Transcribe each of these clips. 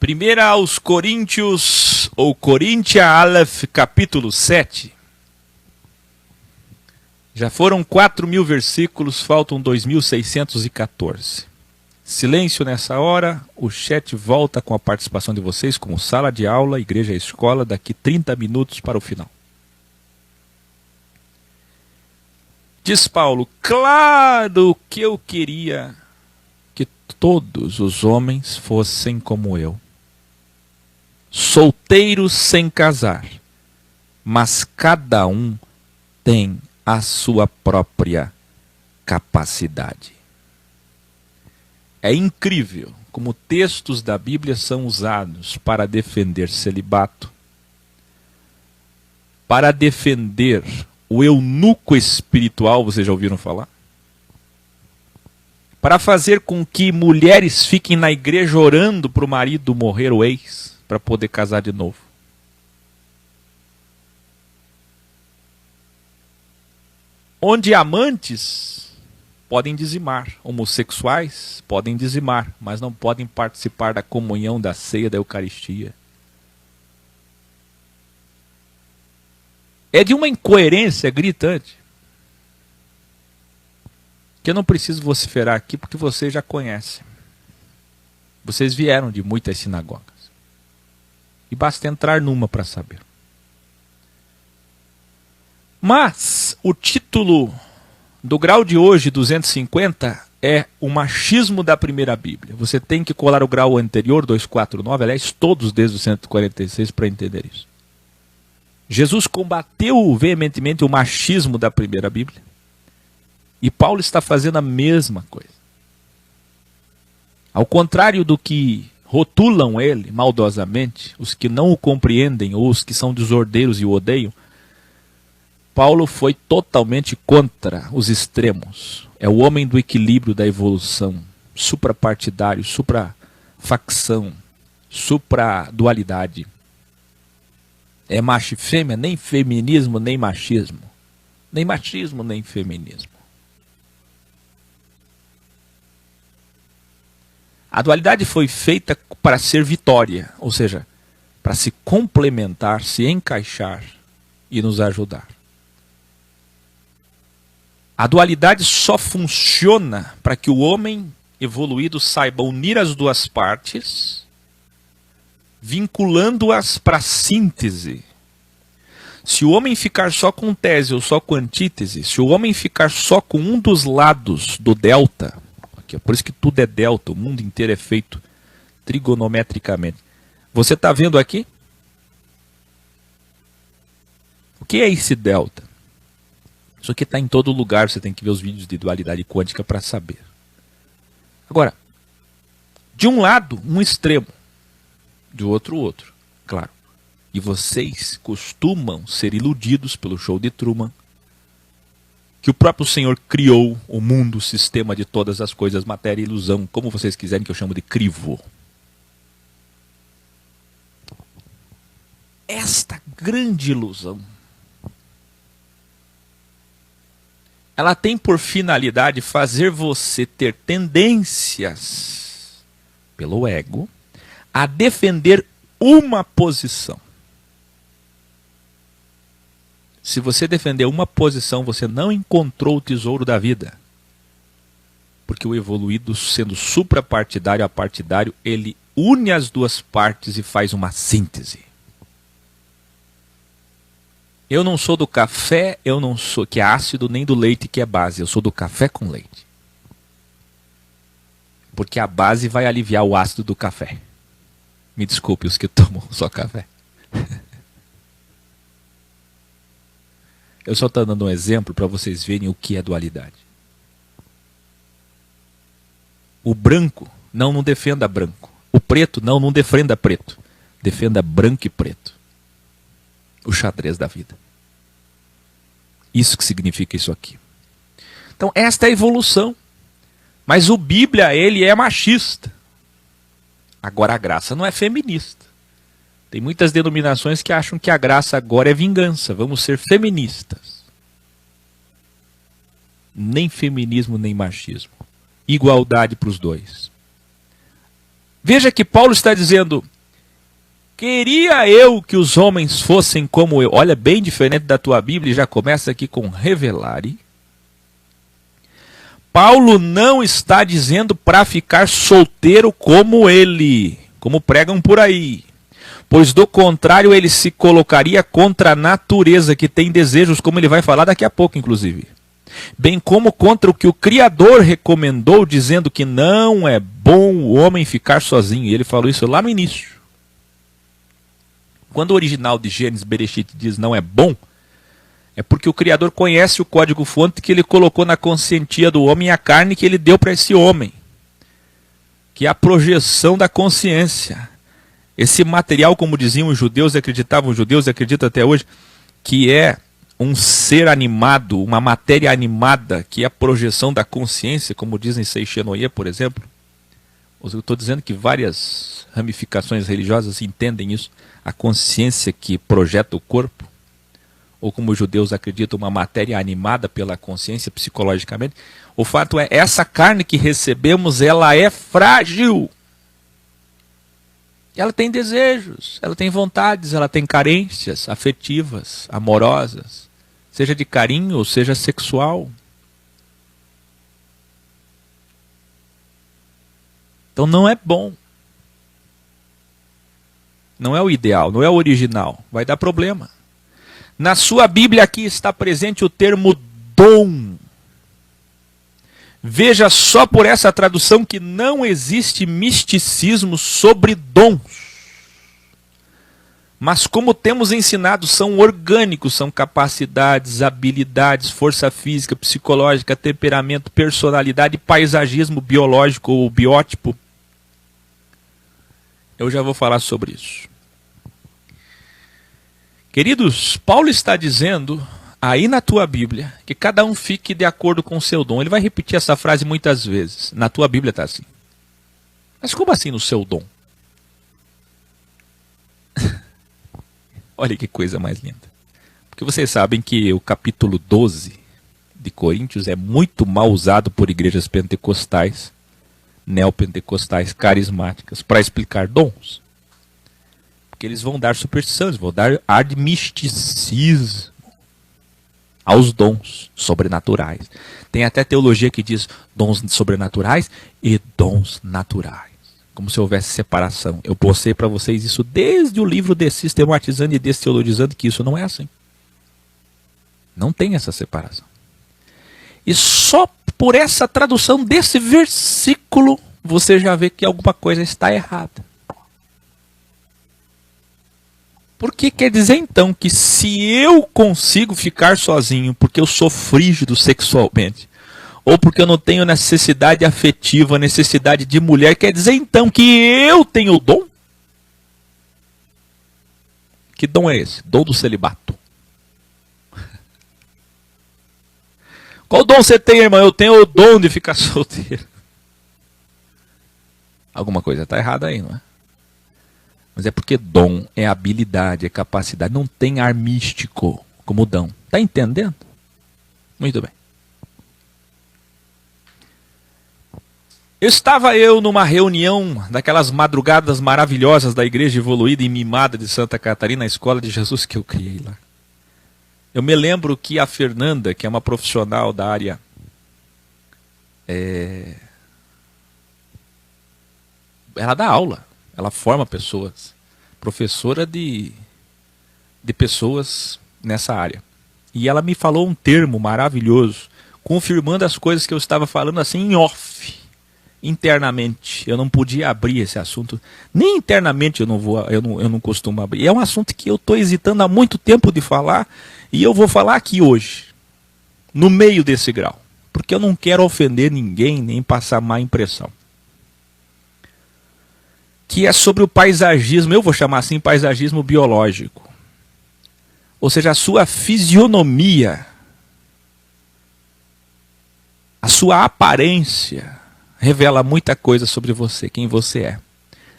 Primeira aos Coríntios, ou Coríntia Aleph, capítulo 7. Já foram 4.000 versículos, faltam 2.614. Silêncio nessa hora, o chat volta com a participação de vocês como sala de aula, igreja e escola, daqui 30 minutos para o final. Diz Paulo, claro que eu queria que todos os homens fossem como eu. Solteiros sem casar, mas cada um tem a sua própria capacidade. É incrível como textos da Bíblia são usados para defender celibato, para defender o eunuco espiritual, vocês já ouviram falar? Para fazer com que mulheres fiquem na igreja orando para o marido morrer o ex, para poder casar de novo. Onde amantes podem dizimar, homossexuais podem dizimar, mas não podem participar da comunhão, da ceia, da Eucaristia. É de uma incoerência gritante, que eu não preciso vociferar aqui porque vocês já conhecem. Vocês vieram de muitas sinagogas. E basta entrar numa para saber. Mas o título do grau de hoje, 250, é o machismo da primeira Bíblia. Você tem que colar o grau anterior, 249, aliás, todos desde o 146 para entender isso. Jesus combateu veementemente o machismo da primeira Bíblia. E Paulo está fazendo a mesma coisa. Ao contrário do que rotulam ele maldosamente, os que não o compreendem ou os que são desordeiros e o odeiam, Paulo foi totalmente contra os extremos. É o homem do equilíbrio, da evolução, suprapartidário, suprafacção, supradualidade. É macho e fêmea, nem feminismo, nem machismo. Nem machismo, nem feminismo. A dualidade foi feita para ser vitória, ou seja, para se complementar, se encaixar e nos ajudar. A dualidade só funciona para que o homem evoluído saiba unir as duas partes, vinculando-as para a síntese. Se o homem ficar só com tese ou só com antítese, se o homem ficar só com um dos lados do delta, por isso que tudo é delta, o mundo inteiro é feito trigonometricamente. Você está vendo aqui? O que é esse delta? Isso aqui está em todo lugar, você tem que ver os vídeos de dualidade quântica para saber. Agora, de um lado, um extremo, de outro, outro, claro. E vocês costumam ser iludidos pelo show de Truman, que o próprio Senhor criou o mundo, o sistema de todas as coisas, matéria e ilusão, como vocês quiserem, que eu chamo de crivo. Esta grande ilusão, ela tem por finalidade fazer você ter tendências, pelo ego, a defender uma posição. Se você defender uma posição, você não encontrou o tesouro da vida. Porque o evoluído, sendo suprapartidário a partidário, ele une as duas partes e faz uma síntese. Eu não sou do café, eu não sou que é ácido, nem do leite que é base. Eu sou do café com leite. Porque a base vai aliviar o ácido do café. Me desculpe os que tomam só café. Eu só estou dando um exemplo para vocês verem o que é dualidade. O branco, não defenda branco. O preto, não defenda preto. Defenda branco e preto. O xadrez da vida. Isso que significa isso aqui. Então, esta é a evolução. Mas o Bíblia, ele é machista. Agora, a graça não é feminista. Tem muitas denominações que acham que a graça agora é vingança. Vamos ser feministas. Nem feminismo, nem machismo. Igualdade para os dois. Veja que Paulo está dizendo, Queria eu que os homens fossem como eu. Olha, bem diferente da tua Bíblia, já começa aqui com revelare. Paulo não está dizendo para ficar solteiro como ele, como pregam por aí. Pois do contrário ele se colocaria contra a natureza que tem desejos, como ele vai falar daqui a pouco, inclusive. Bem como contra o que o Criador recomendou, dizendo que não é bom o homem ficar sozinho. E ele falou isso lá no início. Quando o original de Gênesis, Bereshit, diz não é bom, é porque o Criador conhece o código-fonte que ele colocou na consciência do homem e a carne que ele deu para esse homem, que é a projeção da consciência. Esse material, como diziam os judeus e acreditavam, os judeus acreditam até hoje, que é um ser animado, uma matéria animada, que é a projeção da consciência, como dizem Seishenoye, por exemplo. Eu estou dizendo que várias ramificações religiosas entendem isso, a consciência que projeta o corpo, ou como os judeus acreditam, uma matéria animada pela consciência psicologicamente. O fato é, essa carne que recebemos, ela é frágil. Ela tem desejos, ela tem vontades, ela tem carências afetivas, amorosas, seja de carinho ou seja sexual. Então não é bom. Não é o ideal, não é o original. Vai dar problema. Na sua Bíblia aqui está presente o termo dom. Veja só por essa tradução que não existe misticismo sobre dons. Mas como temos ensinado, são orgânicos, são capacidades, habilidades, força física, psicológica, temperamento, personalidade, paisagismo biológico ou biótipo. Eu já vou falar sobre isso. Queridos, Paulo está dizendo aí na tua Bíblia que cada um fique de acordo com o seu dom. Ele vai repetir essa frase muitas vezes. Na tua Bíblia está assim. Mas como assim no seu dom? Olha que coisa mais linda. Porque vocês sabem que o capítulo 12 de Coríntios é muito mal usado por igrejas pentecostais, neopentecostais, carismáticas, para explicar dons. Porque eles vão dar superstição, eles vão dar ar de misticismo aos dons sobrenaturais. Tem até teologia que diz dons sobrenaturais e dons naturais. Como se houvesse separação. Eu postei para vocês isso desde o livro Dessistematizando e Desteologizando, que isso não é assim. Não tem essa separação. E só por essa tradução desse versículo, você já vê que alguma coisa está errada. Porque quer dizer então que se eu consigo ficar sozinho porque eu sou frígido sexualmente, ou porque eu não tenho necessidade afetiva, necessidade de mulher, quer dizer então que eu tenho o dom? Que dom é esse? Dom do celibato. Qual dom você tem, irmão? Eu tenho o dom de ficar solteiro. Alguma coisa está errada aí, não é? Mas é porque dom é habilidade, é capacidade. Não tem ar místico como dom. Está entendendo? Muito bem. Estava eu numa reunião daquelas madrugadas maravilhosas da Igreja Evoluída e Mimada de Santa Catarina, a escola de Jesus que eu criei lá. Eu me lembro que a Fernanda, que é uma profissional da área ela dá aula, ela forma pessoas, professora de pessoas nessa área. E ela me falou um termo maravilhoso, confirmando as coisas que eu estava falando assim em off, internamente. Eu não podia abrir esse assunto, nem internamente eu não costumo abrir. E é um assunto que eu estou hesitando há muito tempo de falar, e eu vou falar aqui hoje, no meio desse grau, porque eu não quero ofender ninguém, nem passar má impressão. Que é sobre o paisagismo, eu vou chamar assim paisagismo biológico. Ou seja, a sua fisionomia, a sua aparência, revela muita coisa sobre você, quem você é,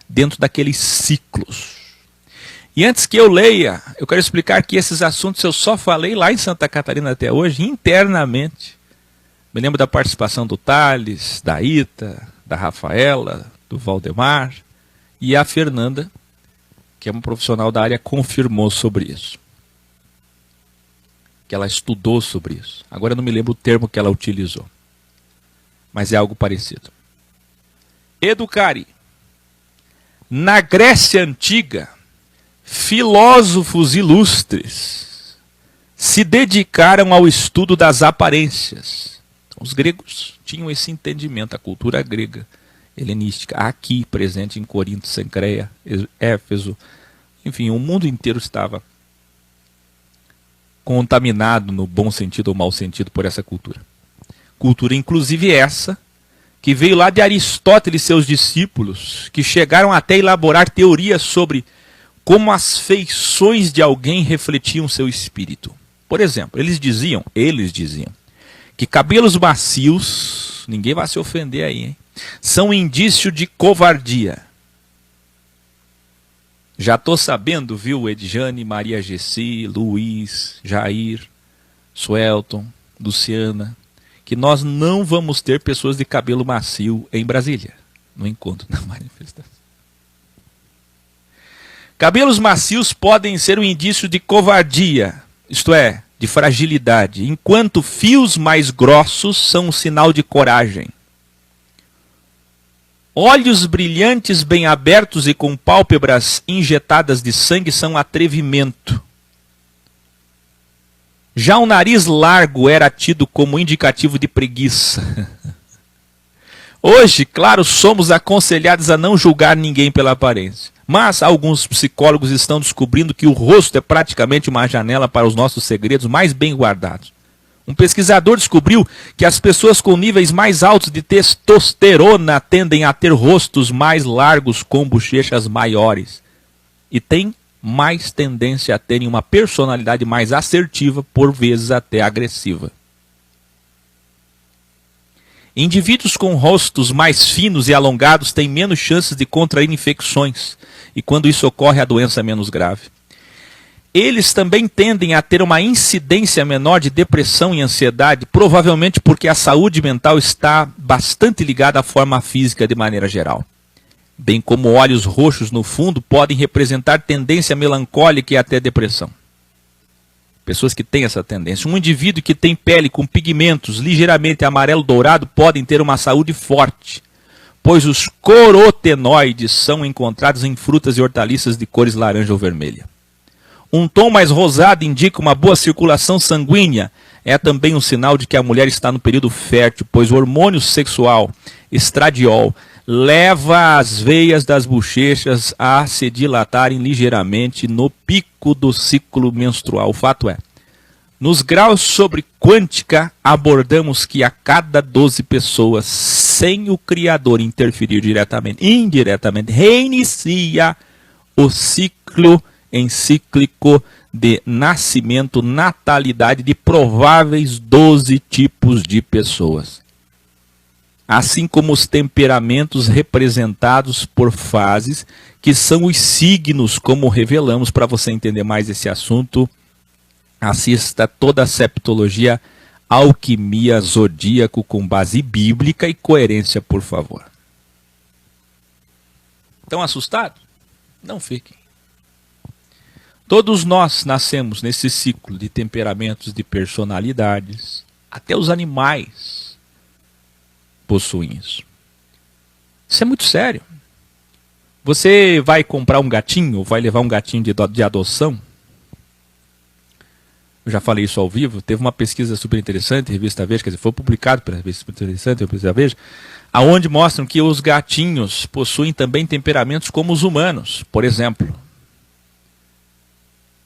dentro daqueles ciclos. E antes que eu leia, eu quero explicar que esses assuntos eu só falei lá em Santa Catarina até hoje, internamente. Me lembro da participação do Thales, da Ita, da Rafaela, do Valdemar. E a Fernanda que é uma profissional da área, confirmou sobre isso. Que ela estudou sobre isso. Agora eu não me lembro o termo que ela utilizou. Mas é algo parecido. Educare. Na Grécia Antiga, filósofos ilustres se dedicaram ao estudo das aparências. Os gregos tinham esse entendimento, a cultura grega, helenística, aqui presente em Corinto, Cencreia, Éfeso, enfim, o mundo inteiro estava contaminado, no bom sentido ou mau sentido, por essa cultura. Cultura inclusive essa, que veio lá de Aristóteles e seus discípulos, que chegaram até a elaborar teorias sobre como as feições de alguém refletiam seu espírito. Por exemplo, eles diziam que cabelos macios, ninguém vai se ofender aí, hein? São indício de covardia. Já estou sabendo, viu, Edjane, Maria Gessi, Luiz, Jair, Suelton, Luciana, que nós não vamos ter pessoas de cabelo macio em Brasília, no encontro, na manifestação. Cabelos macios podem ser um indício de covardia, isto é, de fragilidade, enquanto fios mais grossos são um sinal de coragem. Olhos brilhantes, bem abertos e com pálpebras injetadas de sangue são atrevimento. Já o nariz largo era tido como indicativo de preguiça. Hoje, claro, somos aconselhados a não julgar ninguém pela aparência. Mas alguns psicólogos estão descobrindo que o rosto é praticamente uma janela para os nossos segredos mais bem guardados. Um pesquisador descobriu que as pessoas com níveis mais altos de testosterona tendem a ter rostos mais largos com bochechas maiores. E têm mais tendência a terem uma personalidade mais assertiva, por vezes até agressiva. Indivíduos com rostos mais finos e alongados têm menos chances de contrair infecções, e quando isso ocorre, a doença é menos grave. Eles também tendem a ter uma incidência menor de depressão e ansiedade, provavelmente porque a saúde mental está bastante ligada à forma física de maneira geral. Bem como olhos roxos no fundo podem representar tendência melancólica e até depressão. Pessoas que têm essa tendência. Um indivíduo que tem pele com pigmentos ligeiramente amarelo-dourado podem ter uma saúde forte, pois os carotenoides são encontrados em frutas e hortaliças de cores laranja ou vermelha. Um tom mais rosado indica uma boa circulação sanguínea. É também um sinal de que a mulher está no período fértil, pois o hormônio sexual, estradiol, leva as veias das bochechas a se dilatarem ligeiramente no pico do ciclo menstrual. O fato é, nos graus sobre quântica, abordamos que a cada 12 pessoas, sem o Criador interferir indiretamente, reinicia o ciclo encíclico de nascimento, natalidade de prováveis 12 tipos de pessoas. Assim como os temperamentos representados por fases, que são os signos, como revelamos. Para você entender mais esse assunto, assista toda a septologia, alquimia, zodíaco, com base bíblica e coerência, por favor. Estão assustados? Não fiquem. Todos nós nascemos nesse ciclo de temperamentos, de personalidades. Até os animais possuem isso. Isso é muito sério. Você vai comprar um gatinho, vai levar um gatinho de adoção. Eu já falei isso ao vivo. Teve uma pesquisa super interessante, Revista Veja, quer dizer, foi publicado pela Revista super interessante, Revista Veja, aonde mostram que os gatinhos possuem também temperamentos como os humanos, por exemplo.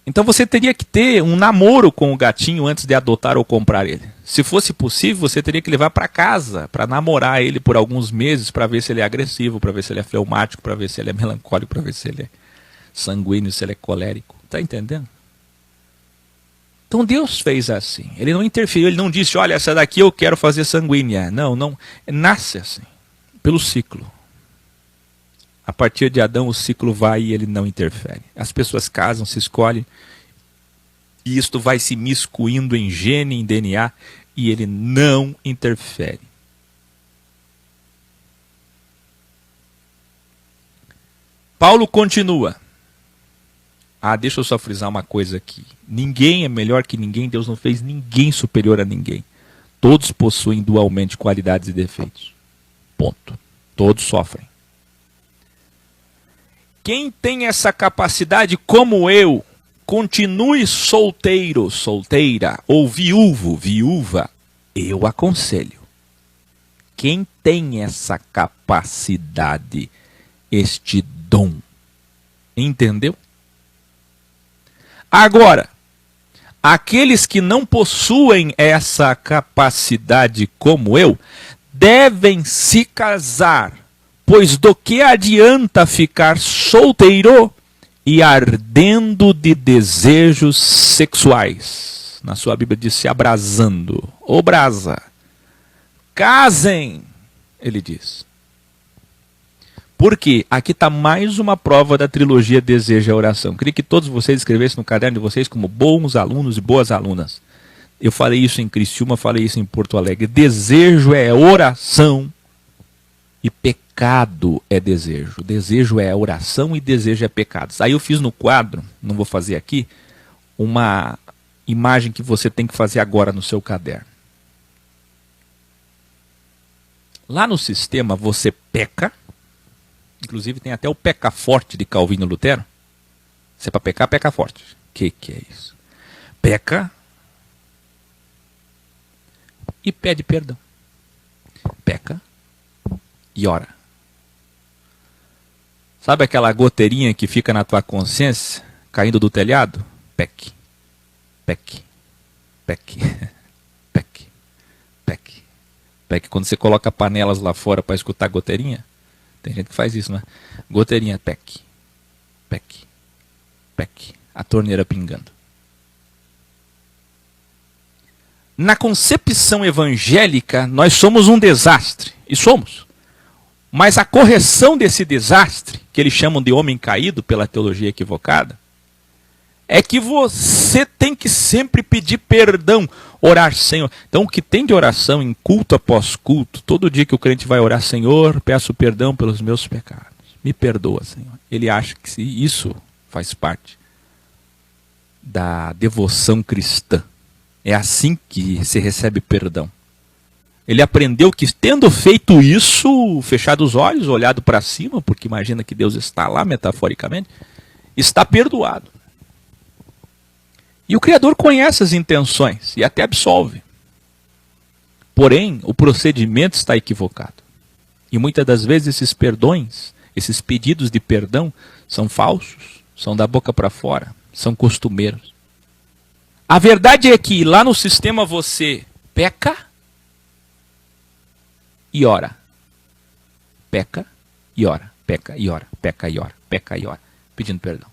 Então você teria que ter um namoro com o gatinho antes de adotar ou comprar ele. Se fosse possível, você teria que levar para casa, para namorar ele por alguns meses, para ver se ele é agressivo, para ver se ele é fleumático, para ver se ele é melancólico, para ver se ele é sanguíneo, se ele é colérico. Está entendendo? Então Deus fez assim. Ele não interferiu, ele não disse, olha, essa daqui eu quero fazer sanguínea. Não. Nasce assim, pelo ciclo. A partir de Adão o ciclo vai e ele não interfere. As pessoas casam, se escolhem, e isto vai se miscuindo em gene, em DNA, e ele não interfere. Paulo continua. deixa eu só frisar uma coisa aqui. Ninguém é melhor que ninguém, Deus não fez ninguém superior a ninguém. Todos possuem dualmente qualidades e defeitos. Ponto. Todos sofrem. Quem tem essa capacidade, como eu, continue solteiro, solteira, ou viúvo, viúva, eu aconselho. Quem tem essa capacidade, este dom, entendeu? Agora, aqueles que não possuem essa capacidade como eu, devem se casar, pois do que adianta ficar solteiro e ardendo de desejos sexuais? Na sua Bíblia diz se abrasando, ou brasa. Casem, ele diz. Porque aqui está mais uma prova da trilogia Desejo e Oração. Queria que todos vocês escrevessem no caderno de vocês como bons alunos e boas alunas. Eu falei isso em Criciúma, falei isso em Porto Alegre. Desejo é oração e pecado é desejo. Desejo é oração e desejo é pecado. Aí eu fiz no quadro, não vou fazer aqui, uma imagem que você tem que fazer agora no seu caderno. Lá no sistema você peca. Inclusive tem até o peca forte de Calvino Lutero. Se é para pecar, peca forte. Que é isso? Peca e pede perdão. Peca e ora. Sabe aquela goteirinha que fica na tua consciência, caindo do telhado? Peque, peque, peque, peque, peque, peque. Quando você coloca panelas lá fora para escutar goteirinha, tem gente que faz isso, né? Goteirinha, peque, peque, peque. A torneira pingando. Na concepção evangélica, nós somos um desastre. E somos. Mas a correção desse desastre, que eles chamam de homem caído pela teologia equivocada, é que você tem que sempre pedir perdão, orar, Senhor. Então o que tem de oração em culto após culto, todo dia que o crente vai orar, Senhor, peço perdão pelos meus pecados. Me perdoa, Senhor. Ele acha que isso faz parte da devoção cristã. É assim que se recebe perdão. Ele aprendeu que, tendo feito isso, fechado os olhos, olhado para cima, porque imagina que Deus está lá, metaforicamente, está perdoado. E o Criador conhece as intenções e até absolve. Porém, o procedimento está equivocado. E muitas das vezes esses perdões, esses pedidos de perdão, são falsos, são da boca para fora, são costumeiros. A verdade é que lá no sistema você peca e ora. Peca e ora, peca e ora, peca e ora, peca e ora, pedindo perdão.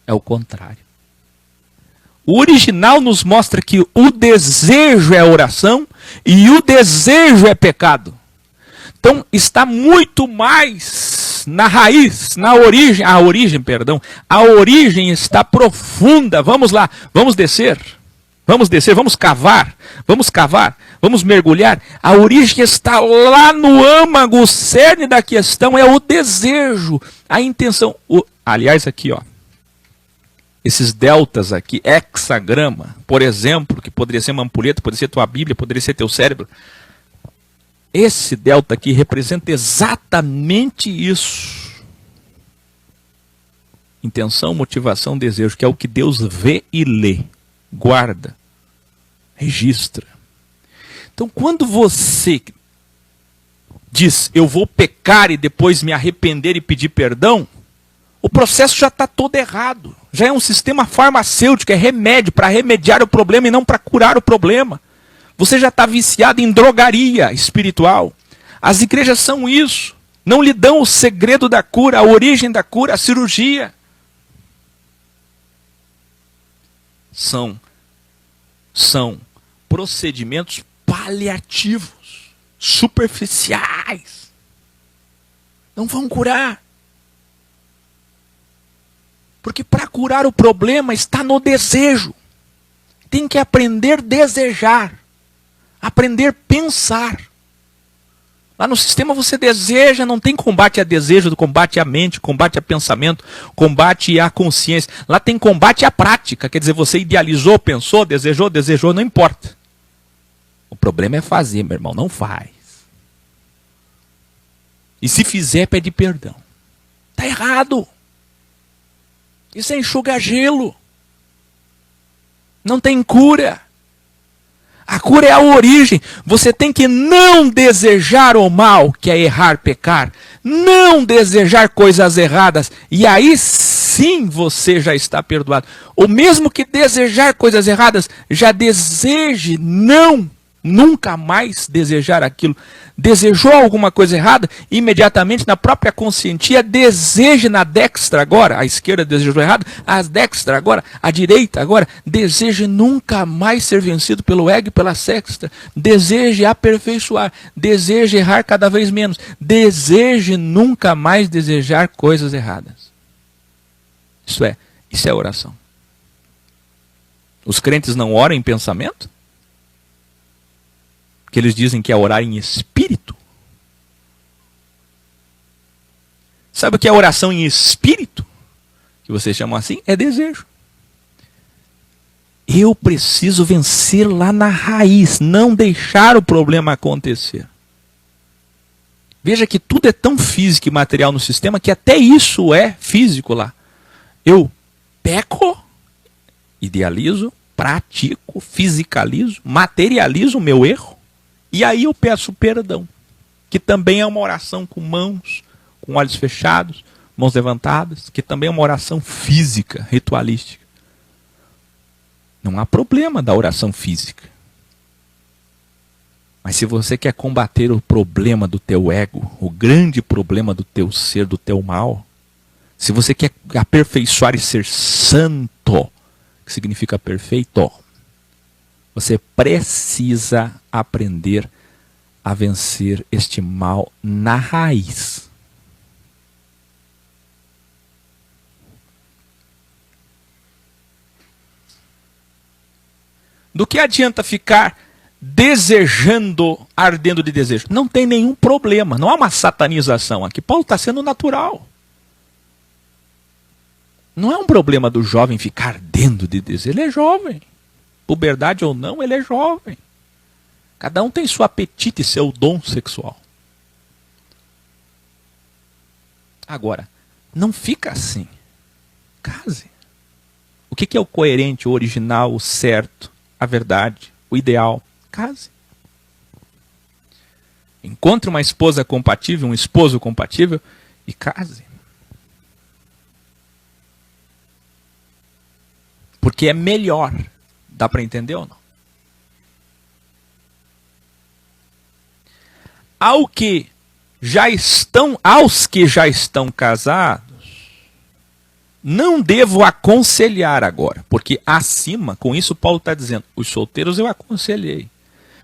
É o contrário. O original nos mostra que o desejo é oração e o desejo é pecado. Então está muito mais na raiz, na origem, a origem está profunda. Vamos lá, vamos descer, vamos cavar, vamos mergulhar. A origem está lá no âmago, o cerne da questão é o desejo, a intenção. Aliás, aqui, ó. Esses deltas aqui, hexagrama, por exemplo, que poderia ser uma ampulheta, poderia ser tua Bíblia, poderia ser teu cérebro. Esse delta aqui representa exatamente isso. Intenção, motivação, desejo, que é o que Deus vê e lê, guarda, registra. Então, quando você diz, eu vou pecar e depois me arrepender e pedir perdão, o processo já está todo errado. Já é um sistema farmacêutico, é remédio para remediar o problema e não para curar o problema. Você já está viciado em drogaria espiritual. As igrejas são isso. Não lhe dão o segredo da cura, a origem da cura, a cirurgia. São procedimentos paliativos, superficiais. Não vão curar. Porque para curar o problema está no desejo. Tem que aprender a desejar. Aprender a pensar. Lá no sistema você deseja, não tem combate a desejo, combate à mente, combate a pensamento, combate à consciência. Lá tem combate à prática, quer dizer, você idealizou, pensou, desejou, não importa. O problema é fazer, meu irmão, não faz. E se fizer, pede perdão. Está errado. Isso é enxugar gelo. Não tem cura. A cura é a origem. Você tem que não desejar o mal, que é errar, pecar. Não desejar coisas erradas. E aí sim você já está perdoado. Ou mesmo que desejar coisas erradas, já deseje nunca mais desejar aquilo. Desejou alguma coisa errada, imediatamente na própria consciência deseje na dextra agora, a esquerda desejou errado, a dextra agora, a direita agora, deseje nunca mais ser vencido pelo ego e pela sexta, deseje aperfeiçoar, deseje errar cada vez menos, deseje nunca mais desejar coisas erradas. Isso é oração. Os crentes não oram em pensamento? Que eles dizem que é orar em espírito. Sabe o que é oração em espírito? Que vocês chamam assim? É desejo. Eu preciso vencer lá na raiz, não deixar o problema acontecer. Veja que tudo é tão físico e material no sistema que até isso é físico lá. Eu peco, idealizo, pratico, fisicalizo, materializo o meu erro. E aí eu peço perdão, que também é uma oração com mãos, com olhos fechados, mãos levantadas, que também é uma oração física, ritualística. Não há problema da oração física. Mas se você quer combater o problema do teu ego, o grande problema do teu ser, do teu mal, se você quer aperfeiçoar e ser santo, que significa perfeito, você precisa aprender a vencer este mal na raiz. Do que adianta ficar desejando, ardendo de desejo? Não tem nenhum problema, não há uma satanização aqui. Paulo está sendo natural. Não é um problema do jovem ficar ardendo de desejo, ele é jovem. Puberdade ou não, ele é jovem. Cada um tem seu apetite e seu dom sexual. Agora, não fica assim. Case. O que é o coerente, o original, o certo, a verdade, o ideal? Case. Encontre uma esposa compatível, um esposo compatível e case. Porque é melhor. Dá para entender ou não? Aos que já estão casados, não devo aconselhar agora, porque acima, com isso Paulo está dizendo, os solteiros eu aconselhei.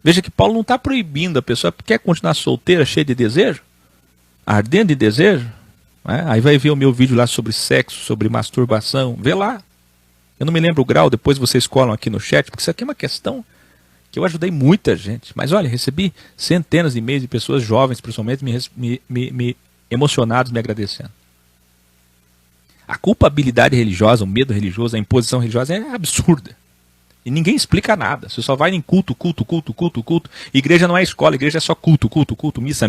Veja que Paulo não está proibindo, a pessoa quer continuar solteira, cheia de desejo, ardendo de desejo, né? Aí vai ver o meu vídeo lá sobre sexo, sobre masturbação, vê lá. Eu não me lembro o grau, depois vocês colam aqui no chat, porque isso aqui é uma questão que eu ajudei muita gente. Mas olha, recebi centenas de e-mails de pessoas jovens, principalmente, me emocionados, me agradecendo. A culpabilidade religiosa, o medo religioso, a imposição religiosa é absurda. E ninguém explica nada. Você só vai em culto. Igreja não é escola, igreja é só culto, missa.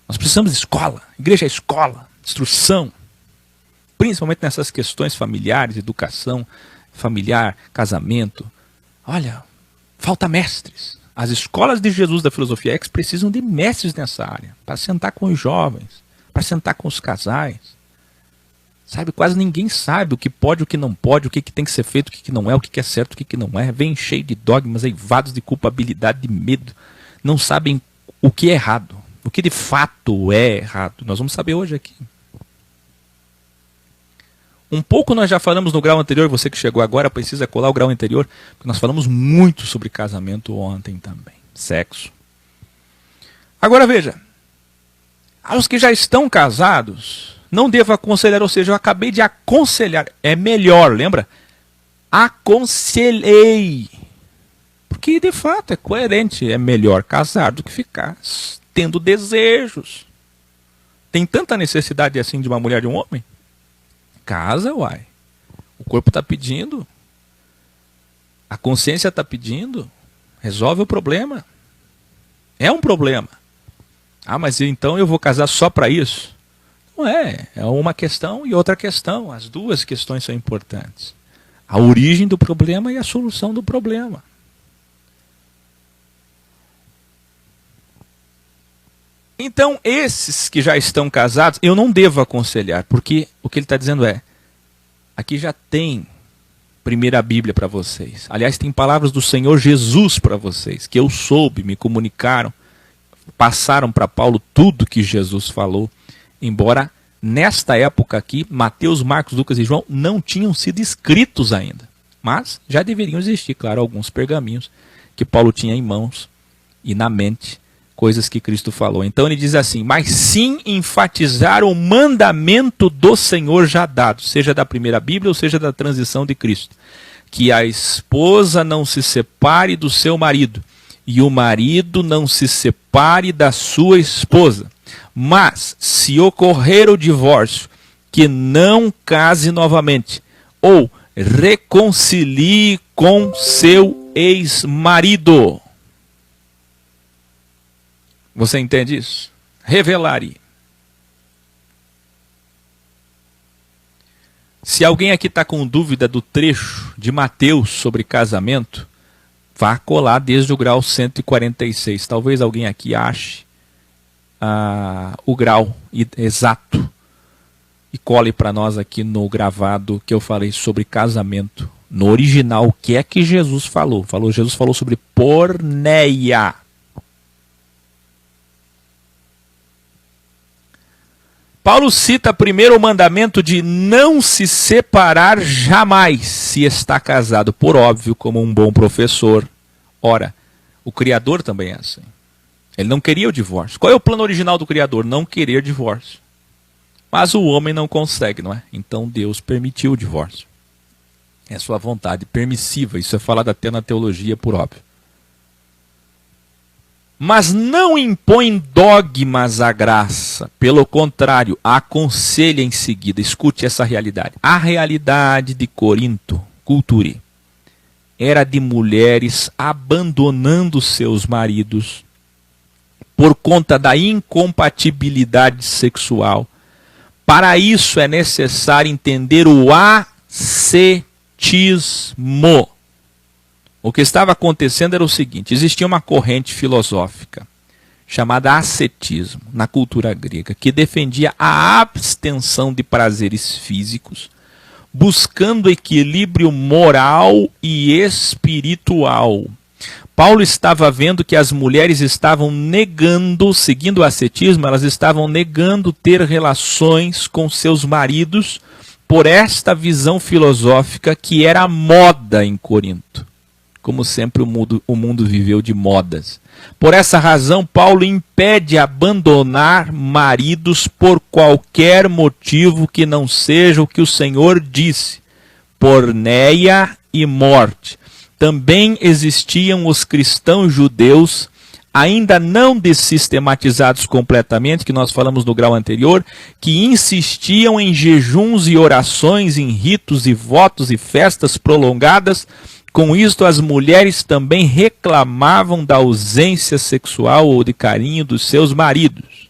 Nós precisamos de escola. Igreja é escola, instrução. Principalmente nessas questões familiares, educação familiar, casamento. Olha, falta mestres. As escolas de Jesus da Filosofia X precisam de mestres nessa área, para sentar com os jovens, para sentar com os casais. Sabe, quase ninguém sabe o que pode, o que não pode, o que tem que ser feito, o que não é, o que é certo, o que não é. Vem cheio de dogmas, eivados de culpabilidade, de medo. Não sabem o que é errado, o que de fato é errado. Nós vamos saber hoje aqui. Um pouco nós já falamos no grau anterior, você que chegou agora precisa colar o grau anterior, porque nós falamos muito sobre casamento ontem também, sexo. Agora veja, aos que já estão casados, não devo aconselhar, ou seja, eu acabei de aconselhar, é melhor, lembra? Aconselhei. Porque, de fato, é coerente. É melhor casar do que ficar tendo desejos. Tem tanta necessidade assim de uma mulher e de um homem? Casa, uai. O corpo está pedindo. A consciência está pedindo. Resolve o problema. É um problema. Ah, mas então eu vou casar só para isso? Não é. É uma questão e outra questão. As duas questões são importantes. A origem do problema e a solução do problema. Então, esses que já estão casados, eu não devo aconselhar, porque o que ele está dizendo é, aqui já tem primeira Bíblia para vocês. Aliás, tem palavras do Senhor Jesus para vocês, que eu soube, me comunicaram, passaram para Paulo tudo que Jesus falou, embora nesta época aqui, Mateus, Marcos, Lucas e João não tinham sido escritos ainda. Mas já deveriam existir, claro, alguns pergaminhos que Paulo tinha em mãos e na mente, coisas que Cristo falou. Então ele diz assim, mas sim enfatizar o mandamento do Senhor já dado, seja da primeira Bíblia ou seja da transição de Cristo, que a esposa não se separe do seu marido, e o marido não se separe da sua esposa. Mas, se ocorrer o divórcio, que não case novamente, ou reconcilie com seu ex-marido. Você entende isso? Revelare. Se alguém aqui está com dúvida do trecho de Mateus sobre casamento, vá colar desde o grau 146. Talvez alguém aqui ache o grau exato e cole para nós aqui no gravado que eu falei sobre casamento. No original, o que é que Jesus falou? Jesus falou sobre porneia. Paulo cita primeiro o mandamento de não se separar jamais se está casado, por óbvio, como um bom professor. Ora, o Criador também é assim. Ele não queria o divórcio. Qual é o plano original do Criador? Não querer divórcio. Mas o homem não consegue, não é? Então Deus permitiu o divórcio. É sua vontade permissiva. Isso é falado até na teologia, por óbvio. Mas não impõe dogmas à graça. Pelo contrário, aconselha em seguida. Escute essa realidade. A realidade de Corinto, culture, era de mulheres abandonando seus maridos por conta da incompatibilidade sexual. Para isso é necessário entender o ascetismo. O que estava acontecendo era o seguinte, existia uma corrente filosófica chamada ascetismo na cultura grega, que defendia a abstenção de prazeres físicos, buscando equilíbrio moral e espiritual. Paulo estava vendo que as mulheres estavam negando, seguindo o ascetismo, elas estavam negando ter relações com seus maridos por esta visão filosófica que era a moda em Corinto. Como sempre o mundo viveu de modas. Por essa razão, Paulo impede abandonar maridos por qualquer motivo que não seja o que o Senhor disse, porneia e morte. Também existiam os cristãos judeus, ainda não dessistematizados completamente, que nós falamos no grau anterior, que insistiam em jejuns e orações, em ritos e votos e festas prolongadas. Com isto, as mulheres também reclamavam da ausência sexual ou de carinho dos seus maridos,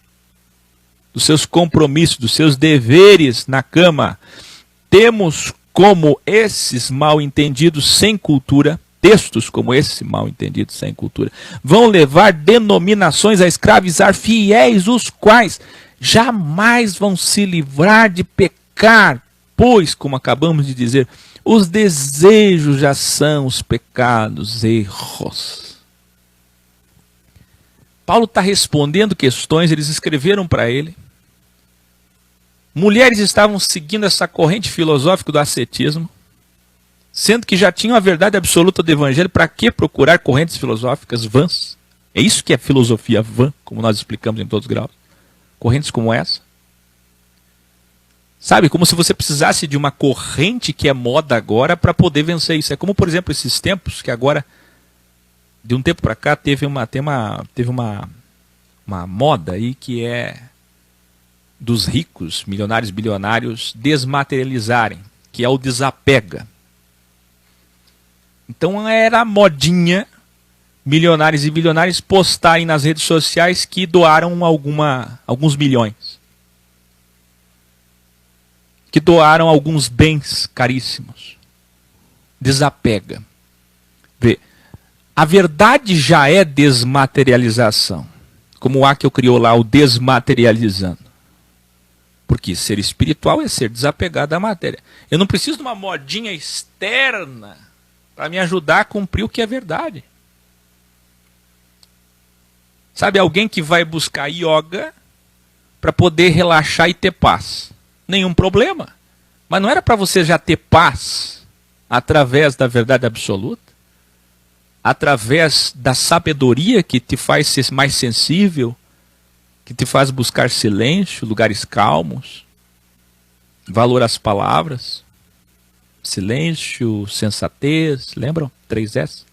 dos seus compromissos, dos seus deveres na cama. Temos como esses mal entendidos sem cultura, textos como esse mal entendido sem cultura, vão levar denominações a escravizar fiéis, os quais jamais vão se livrar de pecar, pois, como acabamos de dizer, os desejos já são os pecados, erros. Paulo está respondendo questões, eles escreveram para ele. Mulheres estavam seguindo essa corrente filosófica do ascetismo, sendo que já tinham a verdade absoluta do evangelho. Para que procurar correntes filosóficas vãs? É isso que é filosofia vã, como nós explicamos em todos os graus. Correntes como essa. Sabe, como se você precisasse de uma corrente que é moda agora para poder vencer isso. É como, por exemplo, esses tempos que agora de um tempo para cá teve uma moda aí que é dos ricos, milionários, bilionários desmaterializarem, que é o desapega. Então era modinha milionários e bilionários postarem nas redes sociais que doaram alguns milhões, que doaram alguns bens caríssimos. Desapega. Vê, a verdade já é desmaterialização, como o Haeckel criou lá o desmaterializando. Porque ser espiritual é ser desapegado da matéria. Eu não preciso de uma modinha externa para me ajudar a cumprir o que é verdade. Sabe, alguém que vai buscar yoga para poder relaxar e ter paz. Nenhum problema. Mas não era para você já ter paz através da verdade absoluta? Através da sabedoria que te faz ser mais sensível, que te faz buscar silêncio, lugares calmos, valor às palavras, silêncio, sensatez, lembram? 3S.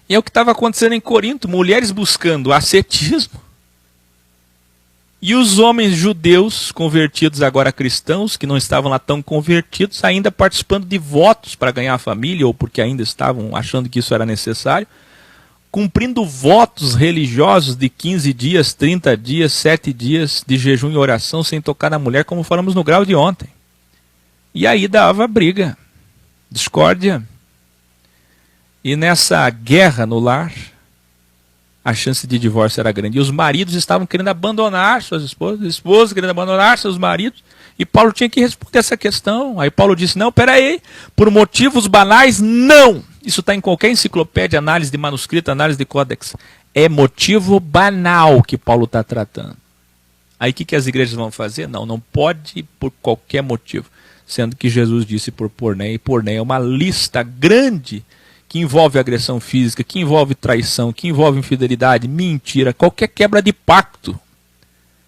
E é o que estava acontecendo em Corinto, mulheres buscando ascetismo, e os homens judeus convertidos, agora cristãos, que não estavam lá tão convertidos, ainda participando de votos para ganhar a família, ou porque ainda estavam achando que isso era necessário, cumprindo votos religiosos de 15 dias, 30 dias, 7 dias de jejum e oração sem tocar na mulher, como falamos no grau de ontem. E aí dava briga, discórdia. E nessa guerra no lar, a chance de divórcio era grande. E os maridos estavam querendo abandonar suas esposas querendo abandonar seus maridos. E Paulo tinha que responder essa questão. Aí Paulo disse, não, peraí, por motivos banais, não. Isso está em qualquer enciclopédia, análise de manuscrito, análise de códex. É motivo banal que Paulo está tratando. Aí o que as igrejas vão fazer? Não pode por qualquer motivo. Sendo que Jesus disse por porném, e porném é uma lista grande que envolve agressão física, que envolve traição, que envolve infidelidade, mentira, qualquer quebra de pacto.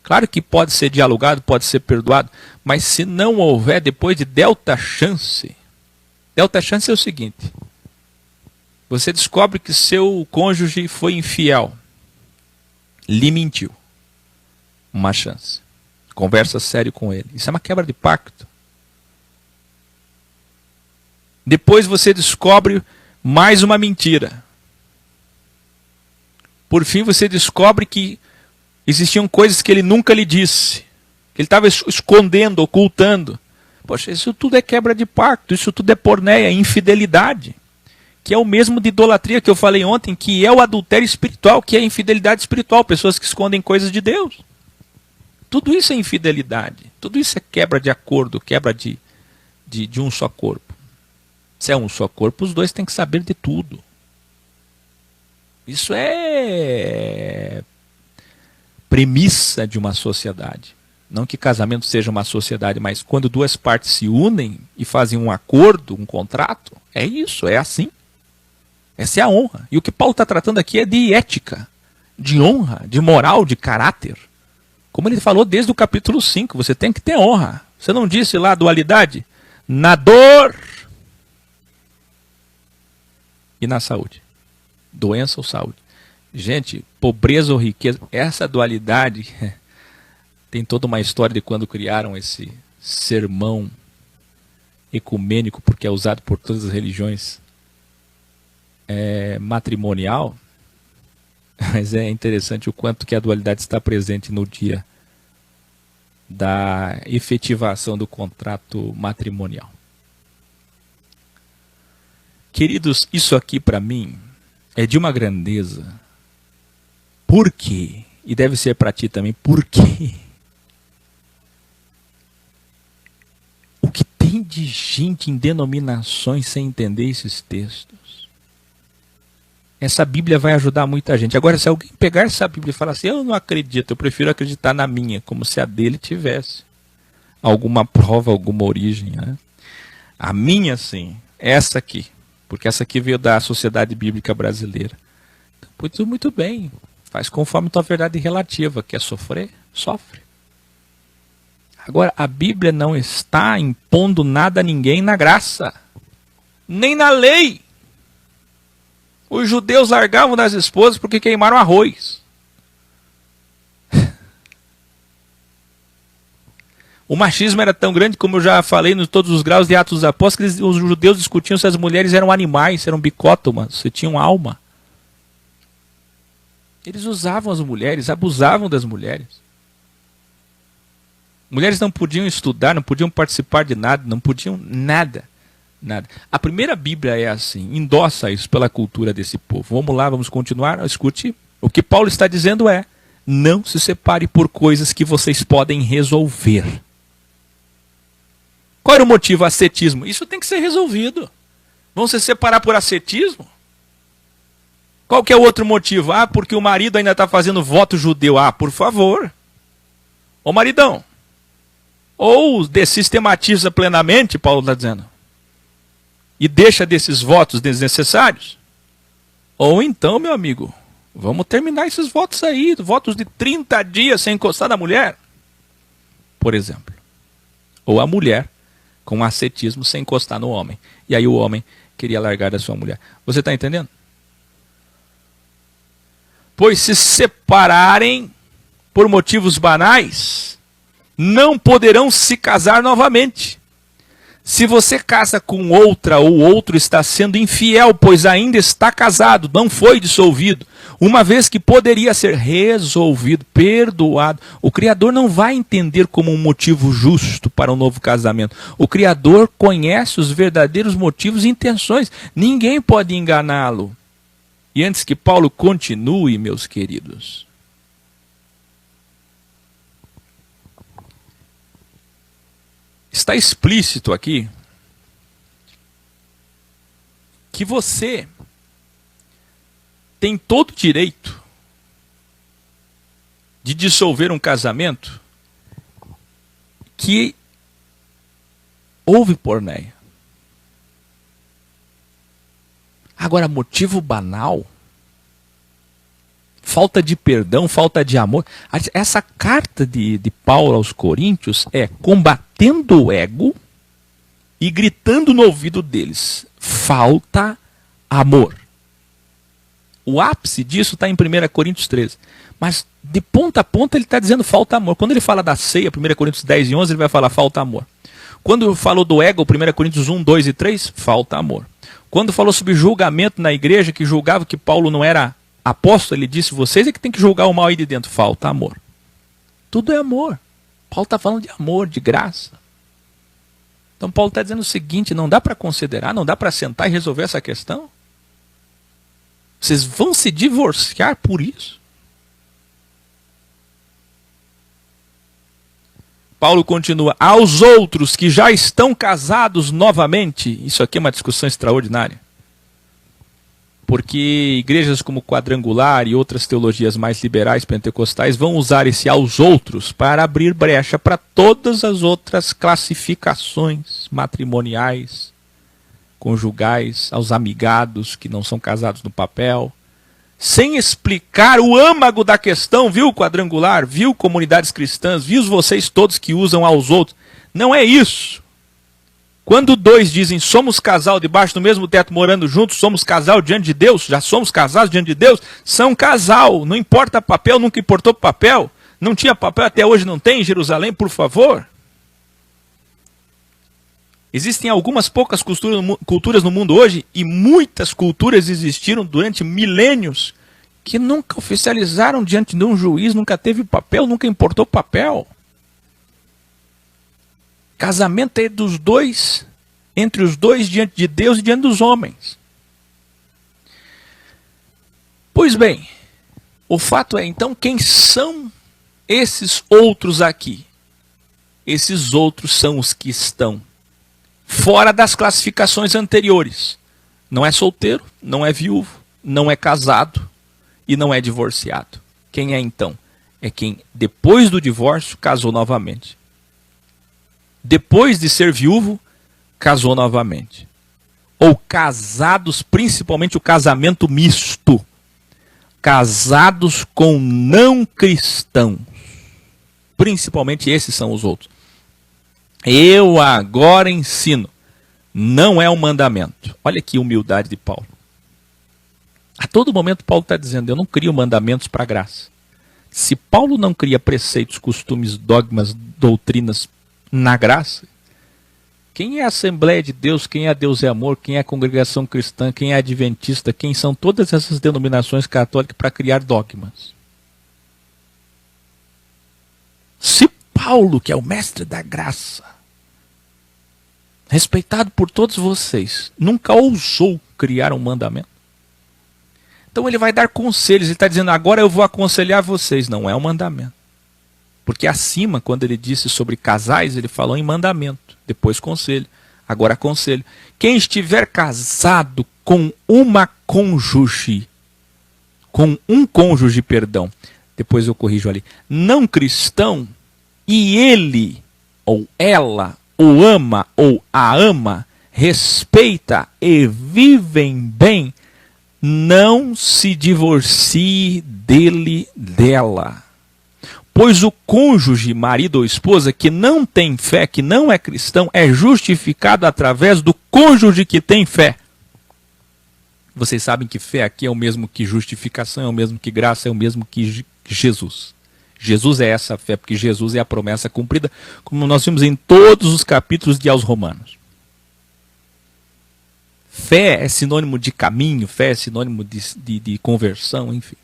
Claro que pode ser dialogado, pode ser perdoado, mas se não houver, depois de delta chance é o seguinte: você descobre que seu cônjuge foi infiel, lhe mentiu, uma chance, conversa sério com ele, isso é uma quebra de pacto. Depois você descobre mais uma mentira. Por fim você descobre que existiam coisas que ele nunca lhe disse, que ele estava escondendo, ocultando. Poxa, isso tudo é quebra de pacto, isso tudo é porneia, é infidelidade. Que é o mesmo de idolatria que eu falei ontem, que é o adultério espiritual, que é a infidelidade espiritual, pessoas que escondem coisas de Deus. Tudo isso é infidelidade, tudo isso é quebra de acordo, quebra de um só corpo. Se é um só corpo, os dois têm que saber de tudo. Isso é premissa de uma sociedade. Não que casamento seja uma sociedade, mas quando duas partes se unem e fazem um acordo, um contrato, é isso, é assim. Essa é a honra. E o que Paulo está tratando aqui é de ética, de honra, de moral, de caráter. Como ele falou desde o capítulo 5, você tem que ter honra. Você não disse lá a dualidade? Na dor e na saúde. Doença ou saúde. Gente, pobreza ou riqueza, essa dualidade tem toda uma história de quando criaram esse sermão ecumênico, porque é usado por todas as religiões, matrimonial. Mas é interessante o quanto que a dualidade está presente no dia da efetivação do contrato matrimonial. Queridos, isso aqui para mim é de uma grandeza. Por quê? E deve ser para ti também. Por quê? O que tem de gente em denominações sem entender esses textos? Essa Bíblia vai ajudar muita gente. Agora, se alguém pegar essa Bíblia e falar assim, eu não acredito, eu prefiro acreditar na minha, como se a dele tivesse alguma prova, alguma origem, né? A minha, sim, essa aqui. Porque essa aqui veio da Sociedade Bíblica Brasileira. Então, muito bem. Faz conforme tua verdade relativa. Quer sofrer? Sofre. Agora, a Bíblia não está impondo nada a ninguém na graça. Nem na lei. Os judeus largavam das esposas porque queimaram arroz. O machismo era tão grande, como eu já falei, em todos os graus de Atos dos Apóstolos, que os judeus discutiam se as mulheres eram animais, se eram bicótomas, se tinham alma. Eles usavam as mulheres, abusavam das mulheres. Mulheres não podiam estudar, não podiam participar de nada, não podiam nada. Nada. A primeira Bíblia é assim, endossa isso pela cultura desse povo. Vamos lá, vamos continuar, escute. O que Paulo está dizendo é, não se separe por coisas que vocês podem resolver. Qual era o motivo? Ascetismo. Isso tem que ser resolvido. Vão se separar por ascetismo? Qual que é o outro motivo? Ah, porque o marido ainda está fazendo voto judeu. Ah, por favor. Ô maridão. Ou dessistematiza plenamente, Paulo está dizendo. E deixa desses votos desnecessários. Ou então, meu amigo, vamos terminar esses votos aí. Votos de 30 dias sem encostar na mulher. Por exemplo. Ou a mulher com ascetismo sem encostar no homem. E aí o homem queria largar da sua mulher. Você está entendendo? Pois se separarem por motivos banais, não poderão se casar novamente. Se você casa com outra ou outro está sendo infiel, pois ainda está casado, não foi dissolvido, uma vez que poderia ser resolvido, perdoado. O Criador não vai entender como um motivo justo para um novo casamento. O Criador conhece os verdadeiros motivos e intenções. Ninguém pode enganá-lo. E antes que Paulo continue, meus queridos, está explícito aqui que você tem todo o direito de dissolver um casamento que houve porneia. Agora, motivo banal, falta de perdão, falta de amor. Essa carta de Paulo aos Coríntios é combatendo o ego e gritando no ouvido deles, falta amor. O ápice disso está em 1 Coríntios 13. Mas de ponta a ponta ele está dizendo falta amor. Quando ele fala da ceia, 1 Coríntios 10 e 11, ele vai falar falta amor. Quando falou do ego, 1 Coríntios 1, 2 e 3, falta amor. Quando falou sobre julgamento na igreja, que julgava que Paulo não era apóstolo, ele disse, vocês é que tem que julgar o mal aí de dentro. Falta amor. Tudo é amor. Paulo está falando de amor, de graça. Então Paulo está dizendo o seguinte, não dá para considerar, não dá para sentar e resolver essa questão? Vocês vão se divorciar por isso? Paulo continua, aos outros que já estão casados novamente, isso aqui é uma discussão extraordinária, porque igrejas como Quadrangular e outras teologias mais liberais pentecostais vão usar esse aos outros para abrir brecha para todas as outras classificações matrimoniais, conjugais, aos amigados que não são casados no papel, sem explicar o âmago da questão, viu Quadrangular, viu comunidades cristãs, viu vocês todos que usam aos outros. Não é isso. Quando dois dizem somos casal debaixo do mesmo teto morando juntos, somos casal diante de Deus, já somos casados diante de Deus, são casal, não importa papel, nunca importou papel, não tinha papel, até hoje não tem em Jerusalém, por favor. Existem algumas poucas culturas no mundo hoje, e muitas culturas existiram durante milênios, que nunca oficializaram diante de um juiz, nunca teve papel, nunca importou papel. Casamento é dos dois, entre os dois, diante de Deus e diante dos homens. Pois bem, o fato é então, quem são esses outros aqui? Esses outros são os que estão fora das classificações anteriores. Não é solteiro, não é viúvo, não é casado e não é divorciado. Quem é então? É quem, depois do divórcio, casou novamente. Depois de ser viúvo, casou novamente. Ou casados, principalmente o casamento misto. Casados com não cristãos. Principalmente esses são os outros. Eu agora ensino. Não é um mandamento. Olha que humildade de Paulo. A todo momento Paulo está dizendo, eu não crio mandamentos para a graça. Se Paulo não cria preceitos, costumes, dogmas, doutrinas na graça, quem é a Assembleia de Deus, quem é Deus é Amor, quem é a Congregação Cristã, quem é Adventista, quem são todas essas denominações católicas para criar dogmas? Se Paulo, que é o mestre da graça, respeitado por todos vocês, nunca ousou criar um mandamento, então ele vai dar conselhos, ele está dizendo, agora eu vou aconselhar vocês, não é um mandamento. Porque acima, quando ele disse sobre casais, ele falou em mandamento, depois conselho, agora conselho. Quem estiver casado com uma cônjuge, com um cônjuge, perdão, depois eu corrijo ali, não cristão, e ele ou ela o ama ou a ama, respeita e vivem bem, não se divorcie dele, dela. Pois o cônjuge, marido ou esposa, que não tem fé, que não é cristão, é justificado através do cônjuge que tem fé. Vocês sabem que fé aqui é o mesmo que justificação, é o mesmo que graça, é o mesmo que Jesus. Jesus é essa fé, porque Jesus é a promessa cumprida, como nós vimos em todos os capítulos de aos Romanos. Fé é sinônimo de caminho, fé é sinônimo de conversão, enfim.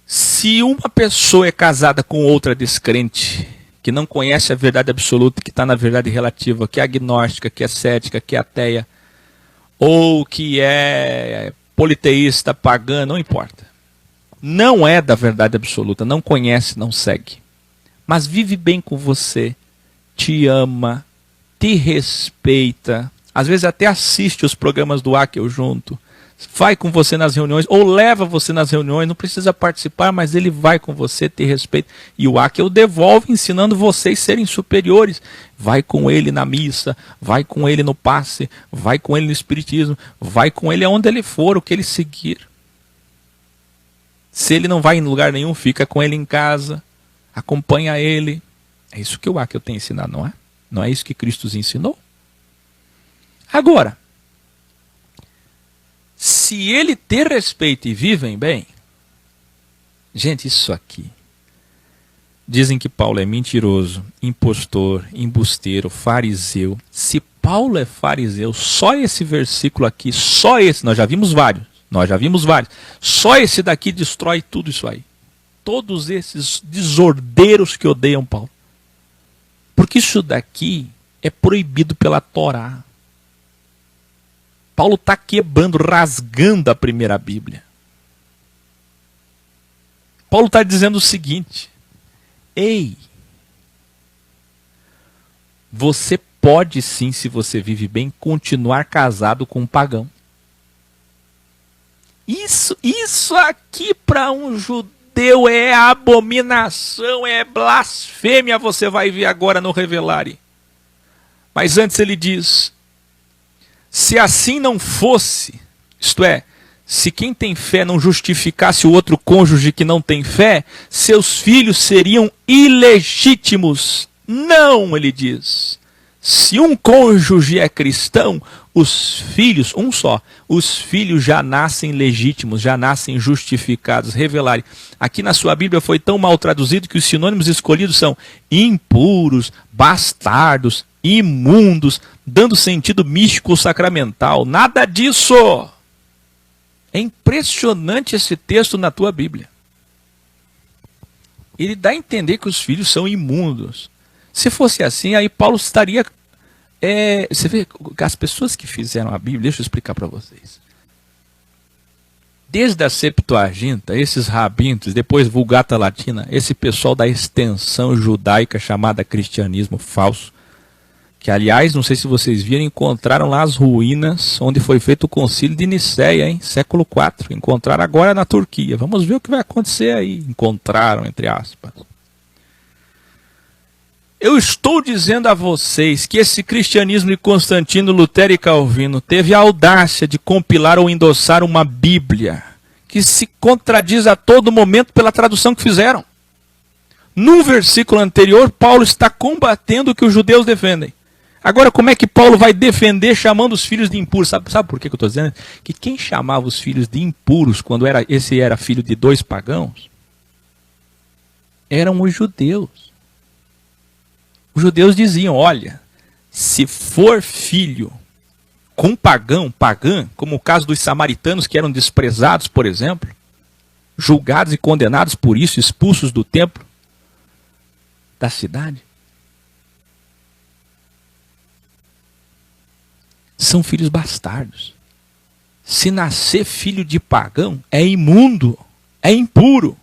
Se uma pessoa é casada com outra descrente, que não conhece a verdade absoluta, que está na verdade relativa, que é agnóstica, que é cética, que é ateia, ou que é politeísta, pagã, não importa. Não é da verdade absoluta, não conhece, não segue. Mas vive bem com você, te ama, te respeita, às vezes até assiste os programas do Akel junto, vai com você nas reuniões, ou leva você nas reuniões, não precisa participar, mas ele vai com você, te respeita. E o Akel devolve ensinando vocês a serem superiores. Vai com ele na missa, vai com ele no passe, vai com ele no espiritismo, vai com ele aonde ele for, o que ele seguir. Se ele não vai em lugar nenhum, fica com ele em casa, acompanha ele. É isso que o Akel tem ensinado, não é? Não é isso que Cristo nos ensinou? Agora, se ele ter respeito e vivem bem, gente, isso aqui, dizem que Paulo é mentiroso, impostor, embusteiro, fariseu. Se Paulo é fariseu, só esse versículo aqui, só esse, nós já vimos vários, só esse daqui destrói tudo isso aí. Todos esses desordeiros que odeiam Paulo. Porque isso daqui é proibido pela Torá. Paulo está quebrando, rasgando a primeira Bíblia. Paulo está dizendo o seguinte: ei, você pode sim, se você vive bem, continuar casado com um pagão. Isso aqui para um judeu é abominação, é blasfêmia, você vai ver agora no Revelare. Mas antes ele diz: se assim não fosse, isto é, se quem tem fé não justificasse o outro cônjuge que não tem fé, seus filhos seriam ilegítimos. Não, ele diz. Se um cônjuge é cristão, os filhos, um só, os filhos já nascem legítimos, já nascem justificados. Revelare. Aqui na sua Bíblia foi tão mal traduzido que os sinônimos escolhidos são impuros, bastardos, imundos, dando sentido místico ou sacramental. Nada disso. É impressionante esse texto na tua Bíblia. Ele dá a entender que os filhos são imundos. Se fosse assim, aí Paulo estaria... você vê, as pessoas que fizeram a Bíblia, deixa eu explicar para vocês. Desde a Septuaginta, esses rabintos, depois Vulgata Latina, esse pessoal da extensão judaica chamada cristianismo falso, que aliás, não sei se vocês viram, encontraram lá as ruínas onde foi feito o concílio de Nicéia, hein? Século IV. Encontraram agora na Turquia. Vamos ver o que vai acontecer aí. Encontraram, entre aspas. Eu estou dizendo a vocês que esse cristianismo de Constantino, Lutero e Calvino teve a audácia de compilar ou endossar uma Bíblia que se contradiz a todo momento pela tradução que fizeram. Num versículo anterior, Paulo está combatendo o que os judeus defendem. Agora, como é que Paulo vai defender chamando os filhos de impuros? Sabe por que eu estou dizendo? Que quem chamava os filhos de impuros, quando esse era filho de dois pagãos, eram os judeus. Os judeus diziam, olha, se for filho com pagã, como o caso dos samaritanos que eram desprezados, por exemplo, julgados e condenados por isso, expulsos do templo, da cidade, são filhos bastardos. Se nascer filho de pagão, é imundo, é impuro.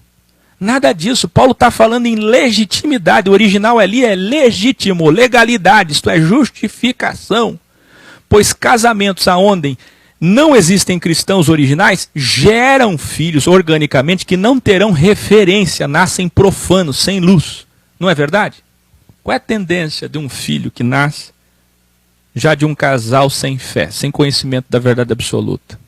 Nada disso. Paulo está falando em legitimidade. O original ali é legítimo, legalidade, isto é, justificação. Pois casamentos aonde não existem cristãos originais, geram filhos organicamente que não terão referência, nascem profanos, sem luz. Não é verdade? Qual é a tendência de um filho que nasce já de um casal sem fé, sem conhecimento da verdade absoluta?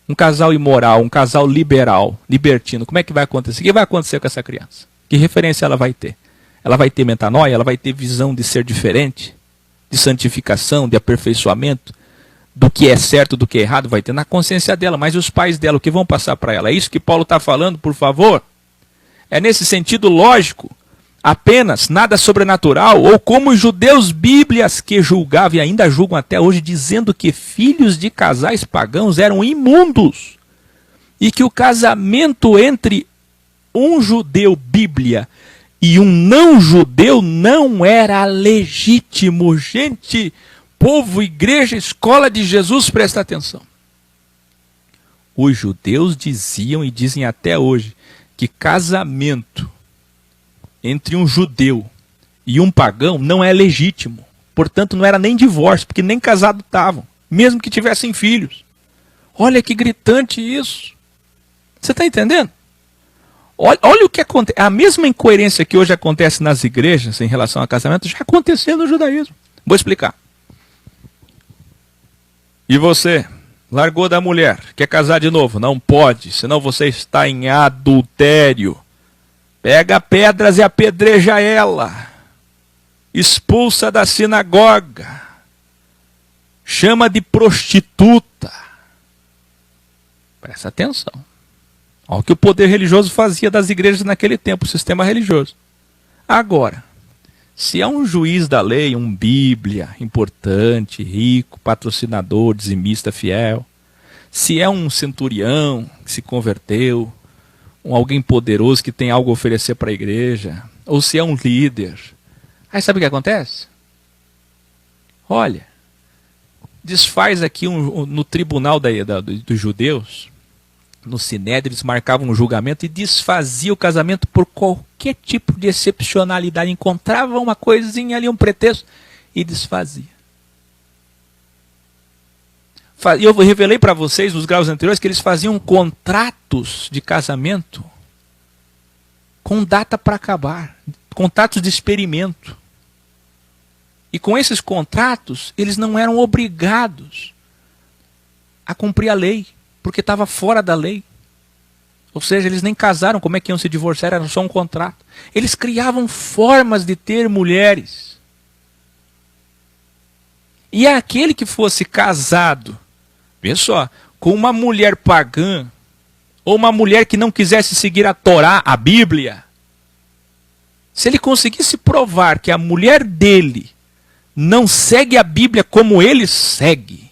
Um casal imoral, um casal liberal, libertino, como é que vai acontecer? O que vai acontecer com essa criança? Que referência ela vai ter? Ela vai ter metanoia? Ela vai ter visão de ser diferente? De santificação, de aperfeiçoamento? Do que é certo, do que é errado? Vai ter na consciência dela, mas os pais dela, o que vão passar para ela? É isso que Paulo está falando, por favor? É nesse sentido lógico, apenas, nada sobrenatural, ou como os judeus bíblias que julgavam e ainda julgam até hoje, dizendo que filhos de casais pagãos eram imundos, e que o casamento entre um judeu bíblia e um não judeu não era legítimo. Gente, povo, igreja, escola de Jesus, presta atenção. Os judeus diziam e dizem até hoje que casamento entre um judeu e um pagão não é legítimo. Portanto, não era nem divórcio, porque nem casados estavam, mesmo que tivessem filhos. Olha que gritante isso. Você está entendendo? Olha o que acontece. A mesma incoerência que hoje acontece nas igrejas em relação a casamento já aconteceu no judaísmo. Vou explicar. E você, largou da mulher, quer casar de novo? Não pode, senão você está em adultério. Pega pedras e apedreja ela. Expulsa da sinagoga. Chama de prostituta. Presta atenção. Olha o que o poder religioso fazia das igrejas naquele tempo, o sistema religioso. Agora, se é um juiz da lei, um bíblia, importante, rico, patrocinador, dizimista, fiel, se é um centurião que se converteu, alguém poderoso que tem algo a oferecer para a igreja, ou se é um líder, aí sabe o que acontece? Olha, desfaz aqui no tribunal dos judeus, no Sinédrio, eles marcavam um julgamento e desfazia o casamento por qualquer tipo de excepcionalidade. Encontrava uma coisinha ali, um pretexto, e desfazia. E eu revelei para vocês nos graus anteriores que eles faziam contratos de casamento com data para acabar, contratos de experimento. E com esses contratos, eles não eram obrigados a cumprir a lei, porque estava fora da lei. Ou seja, eles nem casaram, como é que iam se divorciar? Era só um contrato. Eles criavam formas de ter mulheres. E aquele que fosse casado, veja só, com uma mulher pagã, ou uma mulher que não quisesse seguir a Torá, a Bíblia, se ele conseguisse provar que a mulher dele não segue a Bíblia como ele segue,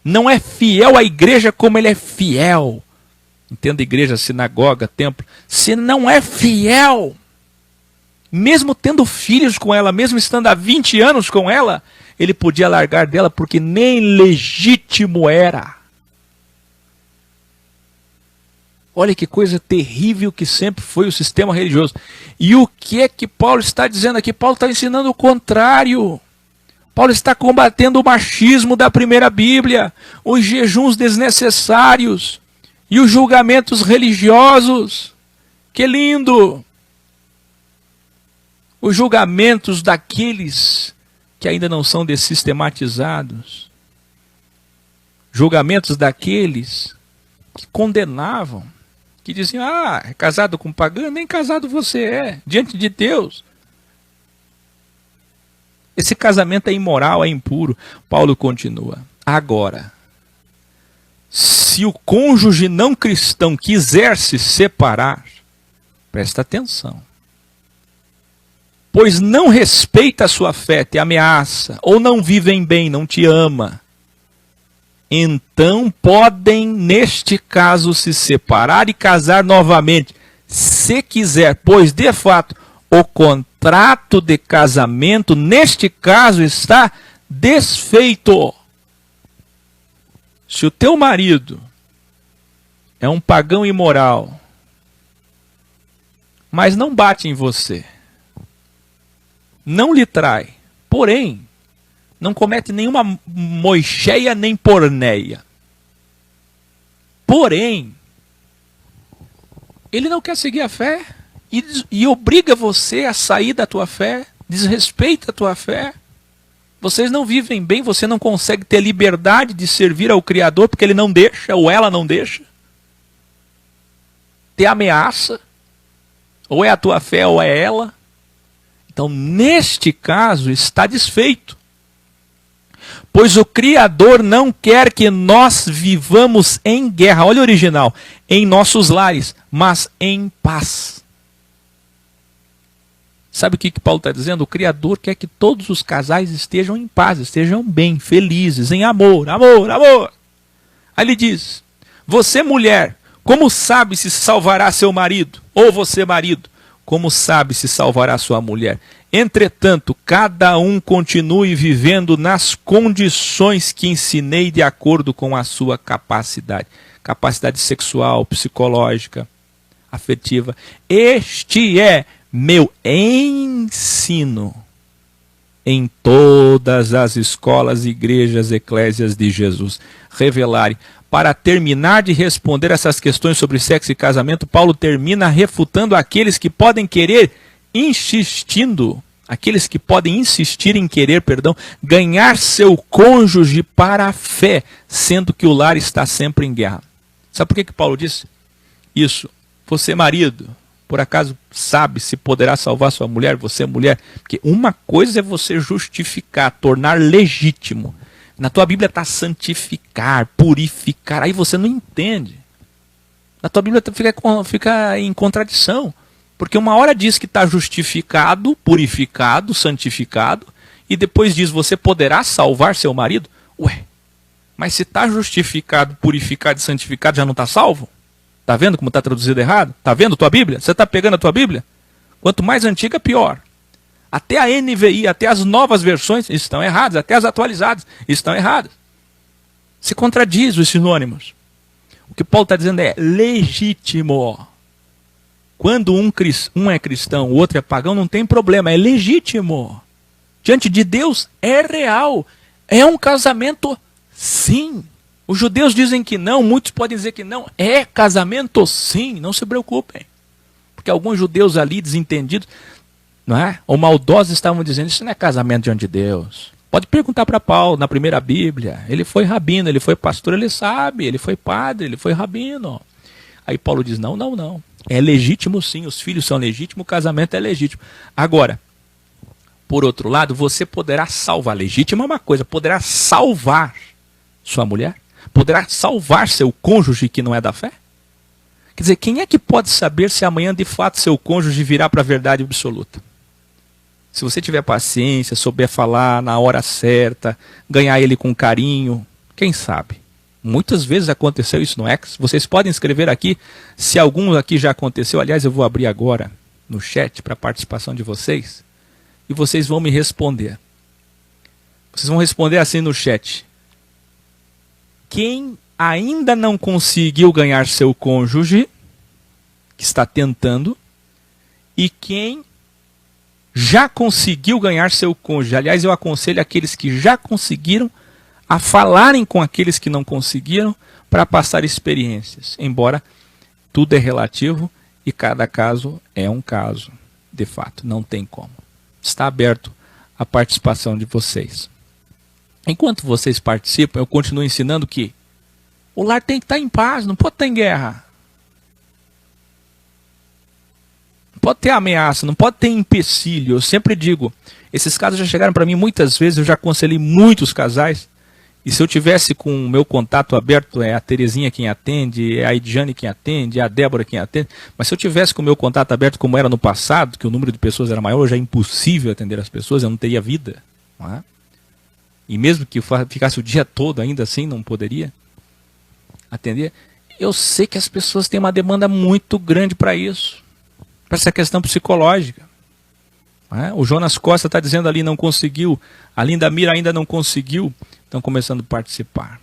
não é fiel à igreja como ele é fiel, entenda igreja, sinagoga, templo, se não é fiel, mesmo tendo filhos com ela, mesmo estando há 20 anos com ela, ele podia largar dela porque nem legítimo era. Olha que coisa terrível que sempre foi o sistema religioso. E o que é que Paulo está dizendo aqui? Paulo está ensinando o contrário. Paulo está combatendo o machismo da primeira Bíblia, os jejuns desnecessários e os julgamentos religiosos. Que lindo! Os julgamentos daqueles que ainda não são dessistematizados. Julgamentos daqueles que condenavam, que diziam, é casado com pagão, nem casado você é, diante de Deus. Esse casamento é imoral, é impuro. Paulo continua. Agora, se o cônjuge não cristão quiser se separar, presta atenção, pois não respeita a sua fé, te ameaça, ou não vivem bem, não te ama, então podem, neste caso, se separar e casar novamente, se quiser, pois, de fato, o contrato de casamento, neste caso, está desfeito. Se o teu marido é um pagão imoral, mas não bate em você, não lhe trai, porém, não comete nenhuma moixeia nem porneia, porém, ele não quer seguir a fé e obriga você a sair da tua fé, desrespeita a tua fé, vocês não vivem bem, você não consegue ter liberdade de servir ao Criador porque ele não deixa, ou ela não deixa, te ameaça, ou é a tua fé ou é ela. Então, neste caso, está desfeito. Pois o Criador não quer que nós vivamos em guerra, olha o original, em nossos lares, mas em paz. Sabe o que Paulo está dizendo? O Criador quer que todos os casais estejam em paz, estejam bem, felizes, em amor, amor, amor. Aí ele diz, você mulher, como sabe se salvará seu marido? Ou você marido, como sabe se salvará sua mulher? Entretanto, cada um continue vivendo nas condições que ensinei de acordo com a sua capacidade. Capacidade sexual, psicológica, afetiva. Este é meu ensino em todas as escolas, igrejas, eclésias de Jesus. Revelarem. Para terminar de responder essas questões sobre sexo e casamento, Paulo termina refutando aqueles que podem querer, aqueles que podem insistir em querer, ganhar seu cônjuge para a fé, sendo que o lar está sempre em guerra. Sabe por que Paulo disse isso? Você, marido, por acaso sabe se poderá salvar sua mulher, você mulher? Porque uma coisa é você justificar, tornar legítimo. Na tua Bíblia está santificar, purificar, aí você não entende. Na tua Bíblia fica em contradição. Porque uma hora diz que está justificado, purificado, santificado, e depois diz, você poderá salvar seu marido? Ué, mas se está justificado, purificado e santificado, já não está salvo? Está vendo como está traduzido errado? Está vendo tua Bíblia? Você está pegando a tua Bíblia? Quanto mais antiga, pior. Até a NVI, até as novas versões estão erradas, até as atualizadas estão erradas. Se contradiz os sinônimos. O que Paulo está dizendo é legítimo. Quando um é cristão, o outro é pagão, não tem problema, é legítimo. Diante de Deus é real. É um casamento, sim. Os judeus dizem que não, muitos podem dizer que não. É casamento, sim, não se preocupem. Porque alguns judeus ali, desentendidos, não é? Ou maldosos, estavam dizendo, isso não é casamento diante de Deus. Pode perguntar para Paulo, na primeira Bíblia. Ele foi rabino, ele foi pastor, ele sabe. Ele foi padre, ele foi rabino. Aí Paulo diz, não, não, não. É legítimo sim, os filhos são legítimos, o casamento é legítimo. Agora, por outro lado, você poderá salvar. Legítimo é uma coisa, poderá salvar sua mulher? Poderá salvar seu cônjuge que não é da fé? Quer dizer, quem é que pode saber se amanhã de fato seu cônjuge virá para a verdade absoluta? Se você tiver paciência, souber falar na hora certa, ganhar ele com carinho, quem sabe? Muitas vezes aconteceu isso no X. Vocês podem escrever aqui, se algum aqui já aconteceu. Aliás, eu vou abrir agora no chat para a participação de vocês. E vocês vão me responder. Vocês vão responder assim no chat. Quem ainda não conseguiu ganhar seu cônjuge, que está tentando, e quem já conseguiu ganhar seu cônjuge. Aliás, eu aconselho aqueles que já conseguiram a falarem com aqueles que não conseguiram para passar experiências. Embora tudo é relativo e cada caso é um caso, de fato, não tem como. Está aberto a participação de vocês. Enquanto vocês participam, eu continuo ensinando que o lar tem que estar em paz, não pode estar em guerra. pode ter ameaça, não pode ter empecilho. Eu sempre digo, esses casos já chegaram para mim muitas vezes, eu já aconselhei muitos casais, e se eu tivesse com o meu contato aberto, é a Terezinha quem atende, é a Edjane quem atende, é a Débora quem atende, mas se eu tivesse com o meu contato aberto como era no passado, que o número de pessoas era maior, hoje é impossível atender as pessoas, eu não teria vida. Não é? E mesmo que eu ficasse o dia todo ainda assim, não poderia atender. Eu sei que as pessoas têm uma demanda muito grande para isso, para essa questão psicológica. O Jonas Costa está dizendo ali, não conseguiu. A Linda Mira ainda não conseguiu. Estão começando a participar.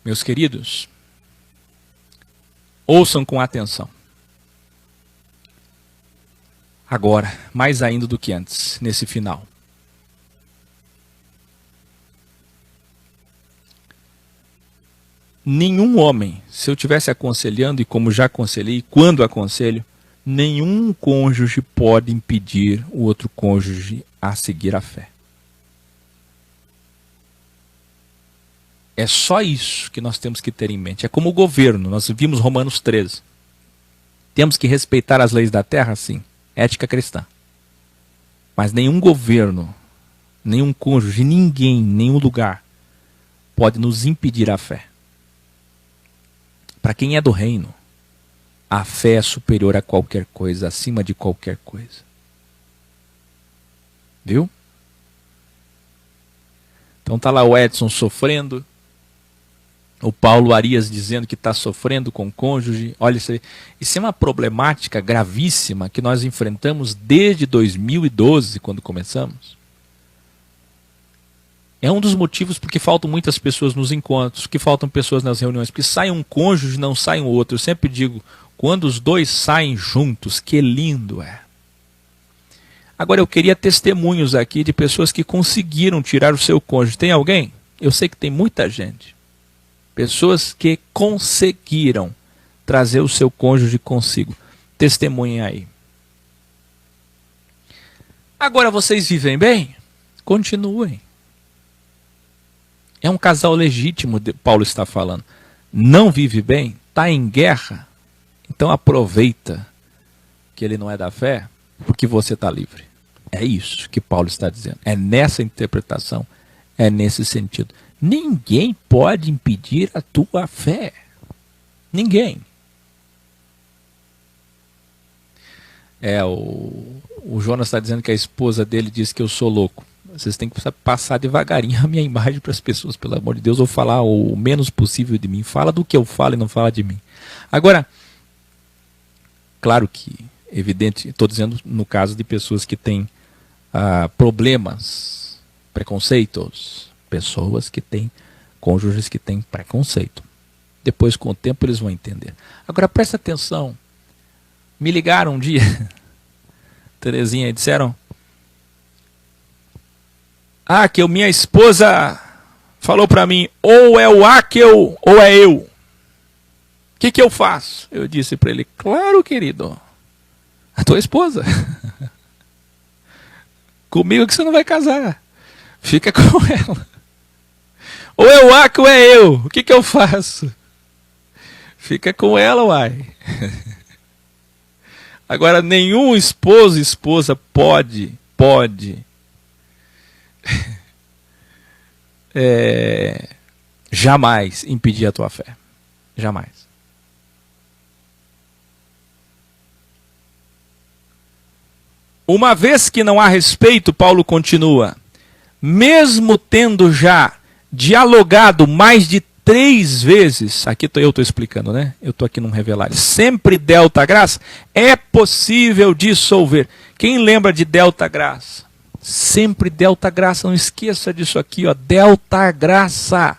Meus queridos, ouçam com atenção. Agora, mais ainda do que antes, nesse final. Nenhum homem, se eu estivesse aconselhando, e como já aconselhei, quando aconselho, nenhum cônjuge pode impedir o outro cônjuge a seguir a fé. É só isso que nós temos que ter em mente. É como o governo, nós vimos Romanos 13. Temos que respeitar as leis da terra, sim, ética cristã. Mas nenhum governo, nenhum cônjuge, ninguém, nenhum lugar pode nos impedir a fé. Para quem é do reino, a fé é superior a qualquer coisa, acima de qualquer coisa. Viu? Então tá lá o Edson sofrendo, o Paulo Arias dizendo que está sofrendo com o cônjuge. Olha, isso é uma problemática gravíssima que nós enfrentamos desde 2012, quando começamos. É um dos motivos porque faltam muitas pessoas nos encontros, que faltam pessoas nas reuniões, porque sai um cônjuge, não sai um outro. Eu sempre digo, quando os dois saem juntos, que lindo é. Agora eu queria testemunhos aqui de pessoas que conseguiram tirar o seu cônjuge. Tem alguém? Eu sei que tem muita gente. Pessoas que conseguiram trazer o seu cônjuge consigo. Testemunhem aí. Agora vocês vivem bem? Continuem. É um casal legítimo, Paulo está falando. Não vive bem? Está em guerra? Então aproveita que ele não é da fé, porque você está livre. É isso que Paulo está dizendo. É nessa interpretação, é nesse sentido. Ninguém pode impedir a tua fé. Ninguém. O Jonas está dizendo que a esposa dele diz que eu sou louco. Vocês têm que passar devagarinho a minha imagem para as pessoas, pelo amor de Deus, ou falar o menos possível de mim. Fala do que eu falo e não fala de mim. Agora, claro que, evidente, estou dizendo no caso de pessoas que têm problemas, preconceitos, pessoas que têm cônjuges que têm preconceito. Depois, com o tempo, eles vão entender. Agora, presta atenção. Me ligaram um dia, Terezinha, e disseram... que minha esposa falou para mim, ou é o Akel ou é eu. O que eu faço? Eu disse para ele, claro, querido, a tua esposa. Comigo que você não vai casar. Fica com ela. Ou é o Akel ou é eu. O que eu faço? Fica com ela, uai. Agora, nenhum esposo e esposa pode jamais impedir a tua fé. Jamais. Uma vez que não há respeito, Paulo continua, mesmo tendo já dialogado mais de 3 vezes, aqui eu estou explicando, né? Eu estou aqui num revelar, sempre delta graça, é possível dissolver. Quem lembra de delta graça? Sempre delta graça, não esqueça disso aqui, ó, delta graça.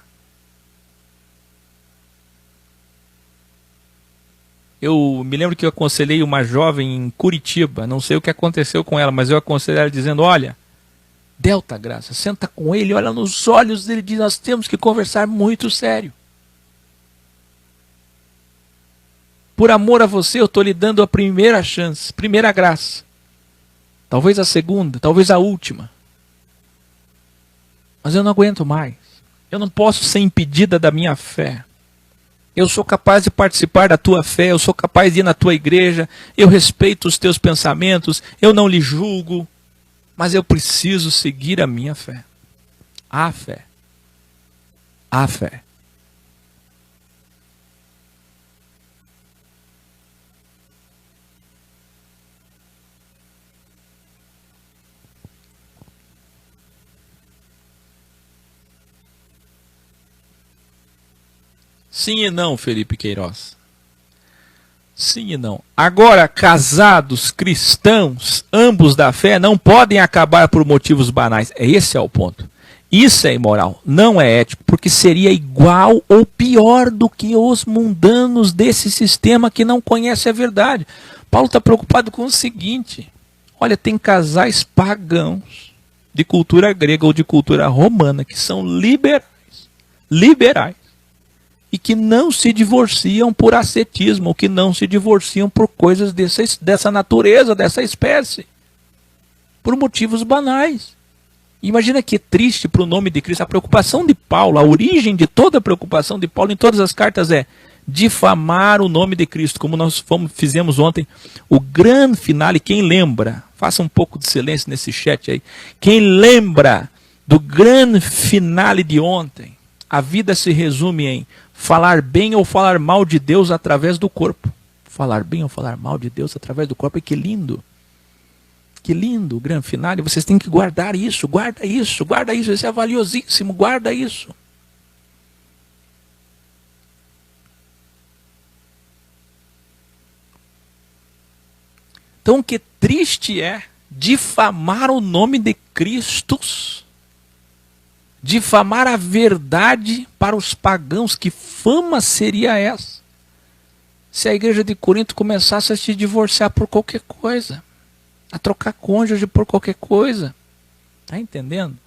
Eu me lembro que eu aconselhei uma jovem em Curitiba, não sei o que aconteceu com ela, mas eu aconselhei ela dizendo, olha, delta graça, senta com ele, olha nos olhos dele e diz, nós temos que conversar muito sério. Por amor a você, eu estou lhe dando a primeira chance, primeira graça. Talvez a segunda, talvez a última. Mas eu não aguento mais. Eu não posso ser impedida da minha fé. Eu sou capaz de participar da tua fé, eu sou capaz de ir na tua igreja, eu respeito os teus pensamentos, eu não lhe julgo, mas eu preciso seguir a minha fé. A fé. A fé. Sim e não, Felipe Queiroz. Sim e não. Agora, casados, cristãos, ambos da fé, não podem acabar por motivos banais. Esse é o ponto. Isso é imoral, não é ético, porque seria igual ou pior do que os mundanos desse sistema que não conhece a verdade. Paulo está preocupado com o seguinte: olha, tem casais pagãos de cultura grega ou de cultura romana que são liberais, e que não se divorciam por ascetismo, ou que não se divorciam por coisas dessa natureza, dessa espécie, por motivos banais. Imagina que triste para o nome de Cristo. A preocupação de Paulo, a origem de toda a preocupação de Paulo em todas as cartas é difamar o nome de Cristo, como nós fizemos ontem, o grande finale. Quem lembra, faça um pouco de silêncio nesse chat aí, quem lembra do grande finale de ontem? A vida se resume em falar bem ou falar mal de Deus através do corpo. Falar bem ou falar mal de Deus através do corpo. E que lindo. Que lindo o grande finale. Vocês têm que guardar isso. Guarda isso. Guarda isso. Isso é valiosíssimo. Guarda isso. Então, que triste é difamar o nome de Cristo, difamar a verdade para os pagãos. Que fama seria essa? Se a igreja de Corinto começasse a se divorciar por qualquer coisa, a trocar cônjuge por qualquer coisa. Está entendendo?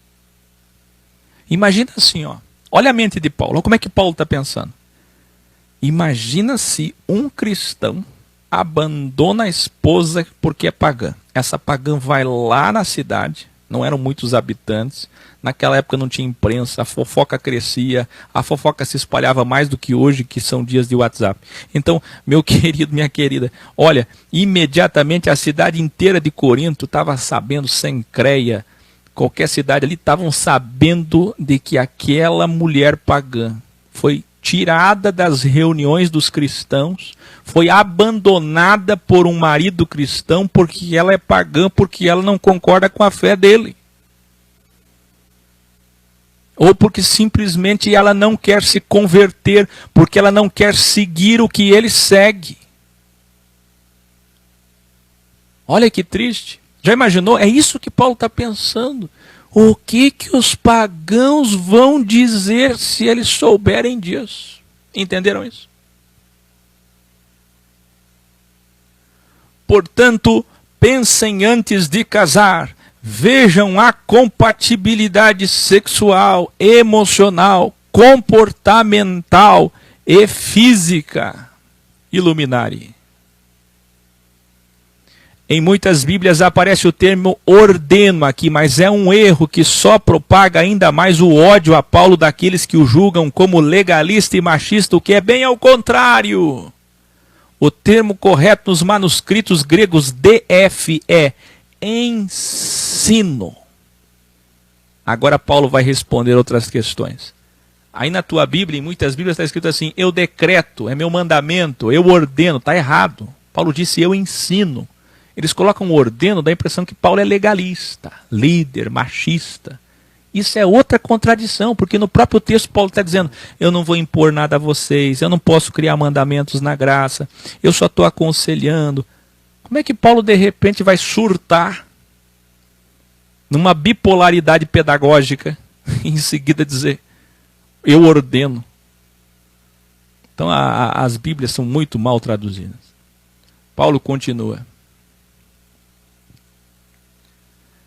Imagina assim, ó. Olha a mente de Paulo. Olha como é que Paulo está pensando. Imagina se um cristão abandona a esposa porque é pagã. Essa pagã vai lá na cidade, não eram muitos habitantes, naquela época não tinha imprensa, a fofoca crescia, a fofoca se espalhava mais do que hoje, que são dias de WhatsApp. Então, meu querido, minha querida, olha, imediatamente a cidade inteira de Corinto estava sabendo, Cencreia, qualquer cidade ali, estavam sabendo de que aquela mulher pagã foi tirada das reuniões dos cristãos, foi abandonada por um marido cristão porque ela é pagã, porque ela não concorda com a fé dele. Ou porque simplesmente ela não quer se converter, porque ela não quer seguir o que ele segue. Olha que triste. Já imaginou? É isso que Paulo está pensando. O que os pagãos vão dizer se eles souberem disso? Entenderam isso? Portanto, pensem antes de casar. Vejam a compatibilidade sexual, emocional, comportamental e física. Iluminare. Em muitas Bíblias aparece o termo ordeno aqui, mas é um erro que só propaga ainda mais o ódio a Paulo daqueles que o julgam como legalista e machista, o que é bem ao contrário. O termo correto nos manuscritos gregos DF é ensino. Agora Paulo vai responder outras questões. Aí na tua Bíblia, em muitas Bíblias está escrito assim, eu decreto, é meu mandamento, eu ordeno, está errado. Paulo disse eu ensino. Eles colocam o ordeno, dá a impressão que Paulo é legalista, líder, machista. Isso é outra contradição, porque no próprio texto Paulo está dizendo, eu não vou impor nada a vocês, eu não posso criar mandamentos na graça, eu só estou aconselhando. Como é que Paulo de repente vai surtar numa bipolaridade pedagógica e em seguida dizer, eu ordeno? Então as Bíblias são muito mal traduzidas. Paulo continua.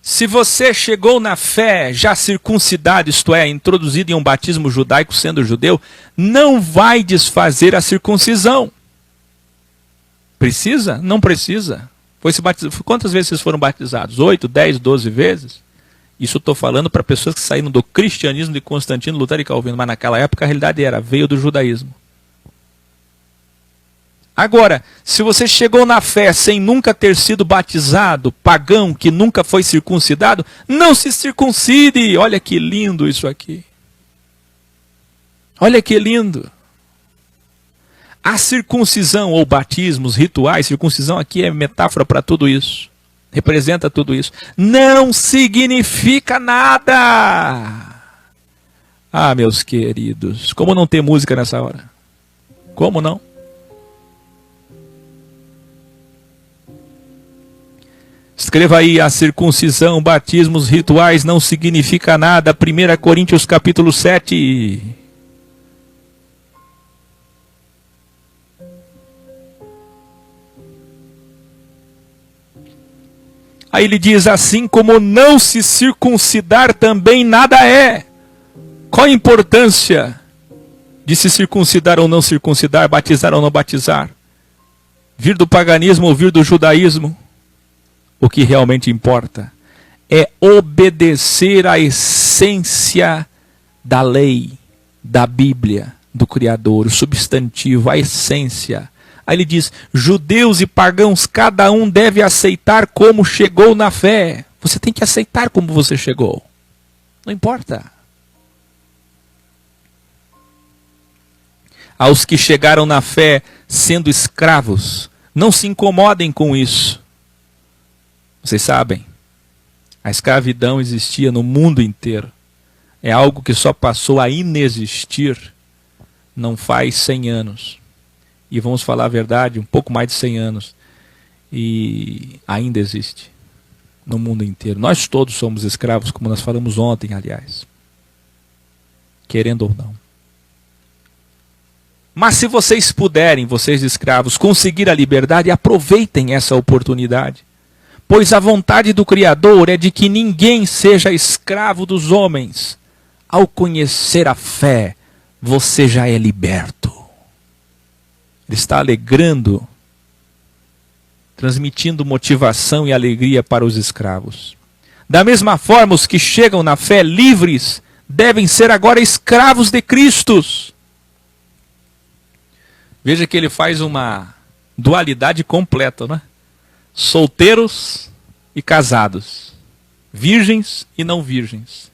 Se você chegou na fé já circuncidado, isto é, introduzido em um batismo judaico sendo judeu, não vai desfazer a circuncisão. Precisa? Não precisa. Quantas vezes vocês foram batizados? 8, 10, 12 vezes? Isso eu estou falando para pessoas que saíram do cristianismo de Constantino, Lutero e Calvino, mas naquela época a realidade era, veio do judaísmo. Agora, se você chegou na fé sem nunca ter sido batizado, pagão que nunca foi circuncidado, não se circuncide. Olha que lindo isso aqui. Olha que lindo. A circuncisão ou batismos, rituais, circuncisão aqui é metáfora para tudo isso. Representa tudo isso. Não significa nada. Ah, meus queridos, como não ter música nessa hora? Como não? Escreva aí, a circuncisão, batismos, rituais não significa nada. 1 Coríntios capítulo 7. Aí ele diz assim, como não se circuncidar também nada é. Qual a importância de se circuncidar ou não circuncidar, batizar ou não batizar? Vir do paganismo ou vir do judaísmo? O que realmente importa é obedecer à essência da lei, da Bíblia, do Criador, o substantivo, a essência. Aí ele diz, judeus e pagãos, cada um deve aceitar como chegou na fé. Você tem que aceitar como você chegou. Não importa. Aos que chegaram na fé sendo escravos, não se incomodem com isso. Vocês sabem, a escravidão existia no mundo inteiro. É algo que só passou a inexistir não faz 100 anos. E vamos falar a verdade, um pouco mais de 100 anos. E ainda existe no mundo inteiro. Nós todos somos escravos, como nós falamos ontem, aliás. Querendo ou não. Mas se vocês puderem, vocês escravos, conseguir a liberdade, aproveitem essa oportunidade. Pois a vontade do Criador é de que ninguém seja escravo dos homens. Ao conhecer a fé, você já é liberto. Ele está alegrando, transmitindo motivação e alegria para os escravos. Da mesma forma, os que chegam na fé livres devem ser agora escravos de Cristo. Veja que ele faz uma dualidade completa, né? Solteiros e casados, virgens e não virgens,